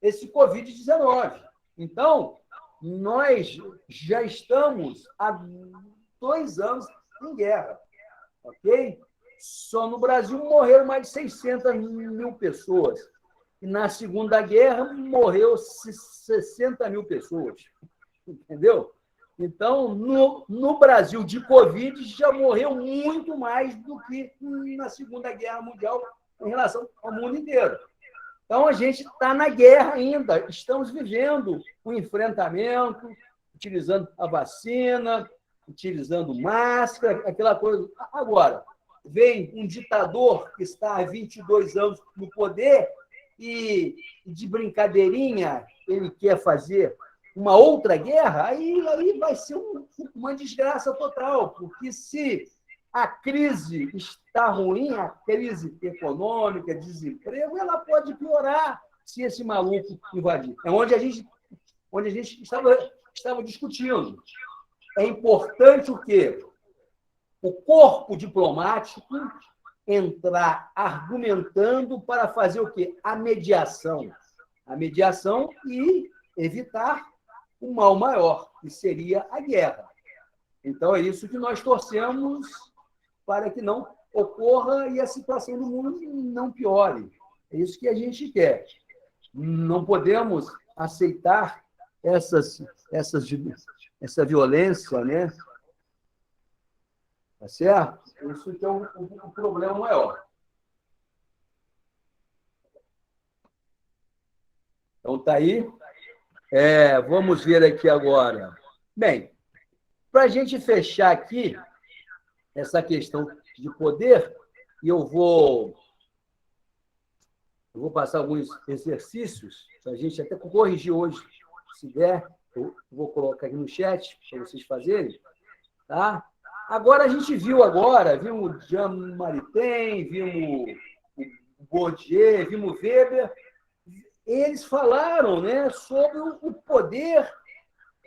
esse Covid-19. Então, nós já estamos há 2 anos em guerra, ok? Só no Brasil morreram mais de 600 mil pessoas. E na Segunda Guerra morreu 60 mil pessoas. Entendeu? Então, no Brasil, de Covid, já morreu muito mais do que na Segunda Guerra Mundial em relação ao mundo inteiro. Então, a gente está na guerra ainda, estamos vivendo o enfrentamento, utilizando a vacina, utilizando máscara, aquela coisa. Agora, vem um ditador que está há 22 anos no poder e, de brincadeirinha, ele quer fazer uma outra guerra, aí vai ser uma desgraça total, porque se a crise está ruim, a crise econômica, desemprego, ela pode piorar se esse maluco invadir. É onde a gente estava discutindo. É importante o quê? O corpo diplomático entrar argumentando para fazer o quê? A mediação. A mediação e evitar o mal maior, que seria a guerra. Então, é isso que nós torcemos para que não ocorra e a situação do mundo não piore. É isso que a gente quer. Não podemos aceitar essa violência, né? Tá certo? Isso que é um problema maior. Então, tá aí. Vamos ver aqui agora. Bem, para a gente fechar aqui essa questão de poder, e eu vou passar alguns exercícios, para a gente até corrigir hoje, se der, eu vou colocar aqui no chat para vocês fazerem. Tá? Agora, a gente vimos o Jean Maritain, vimos o Bourdieu, vimos o Weber. Eles falaram, né, sobre o poder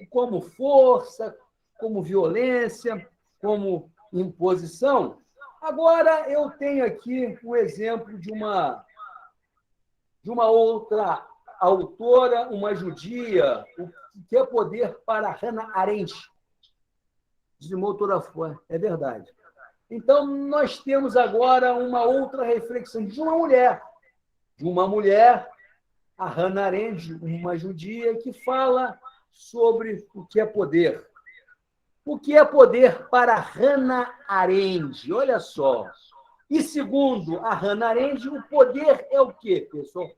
como força, como violência, como imposição. Agora, eu tenho aqui um exemplo de uma outra autora, uma judia, o que é poder para Hannah Arendt. Dizimou toda fora, é verdade. Então, nós temos agora uma outra reflexão de uma mulher, a Hannah Arendt, uma judia, que fala sobre o que é poder. O que é poder para Hannah Arendt? Olha só. E segundo a Hannah Arendt, o poder é o quê, pessoal?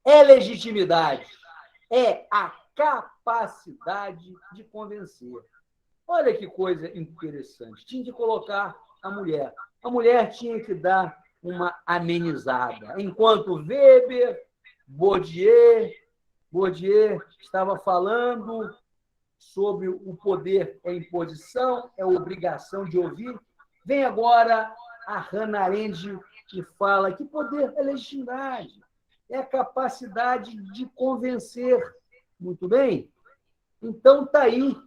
É legitimidade. É a capacidade de convencer. Olha que coisa interessante. Tinha que colocar a mulher. A mulher tinha que dar uma amenizada. Enquanto Bourdieu estava falando sobre o poder é imposição, é obrigação de ouvir, vem agora a Hannah Arendt que fala que poder é legitimidade, é a capacidade de convencer. Muito bem? Então, está aí,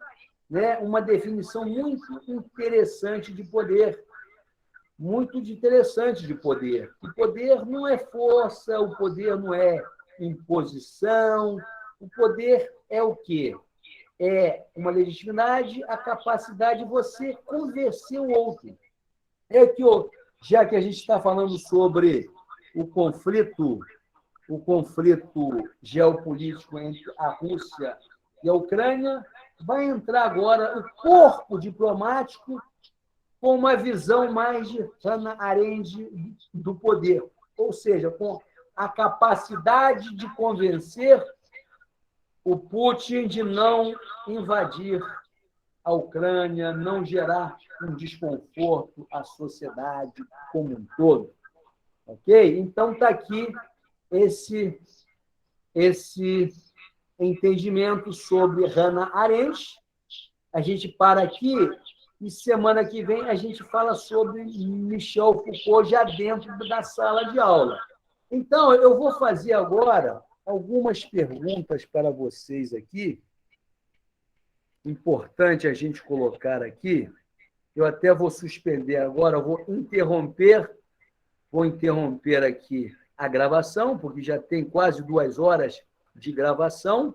né, uma definição muito interessante de poder. Muito interessante de poder. O poder não é força, o poder não é imposição, o poder é o quê? É uma legitimidade, a capacidade de você convencer o outro. É que, já que a gente está falando sobre o conflito geopolítico entre a Rússia e a Ucrânia, vai entrar agora o corpo diplomático com uma visão mais de Hannah Arendt do poder, ou seja, com a capacidade de convencer o Putin de não invadir a Ucrânia, não gerar um desconforto à sociedade como um todo. Ok? Então, está aqui esse entendimento sobre Hannah Arendt. A gente para aqui e semana que vem a gente fala sobre Michel Foucault já dentro da sala de aula. Então, eu vou fazer agora algumas perguntas para vocês aqui. Importante a gente colocar aqui. Eu até vou suspender agora, vou interromper aqui a gravação, porque já tem quase 2 horas de gravação,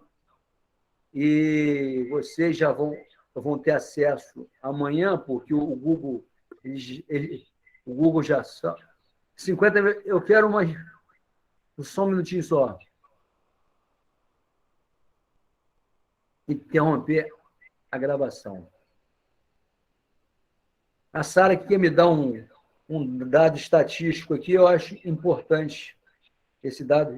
e vocês já vão ter acesso amanhã, porque o Google, o Google já... 50, eu quero só um minutinho só. Interromper a gravação. A Sara quer me dar um dado estatístico aqui, eu acho importante esse dado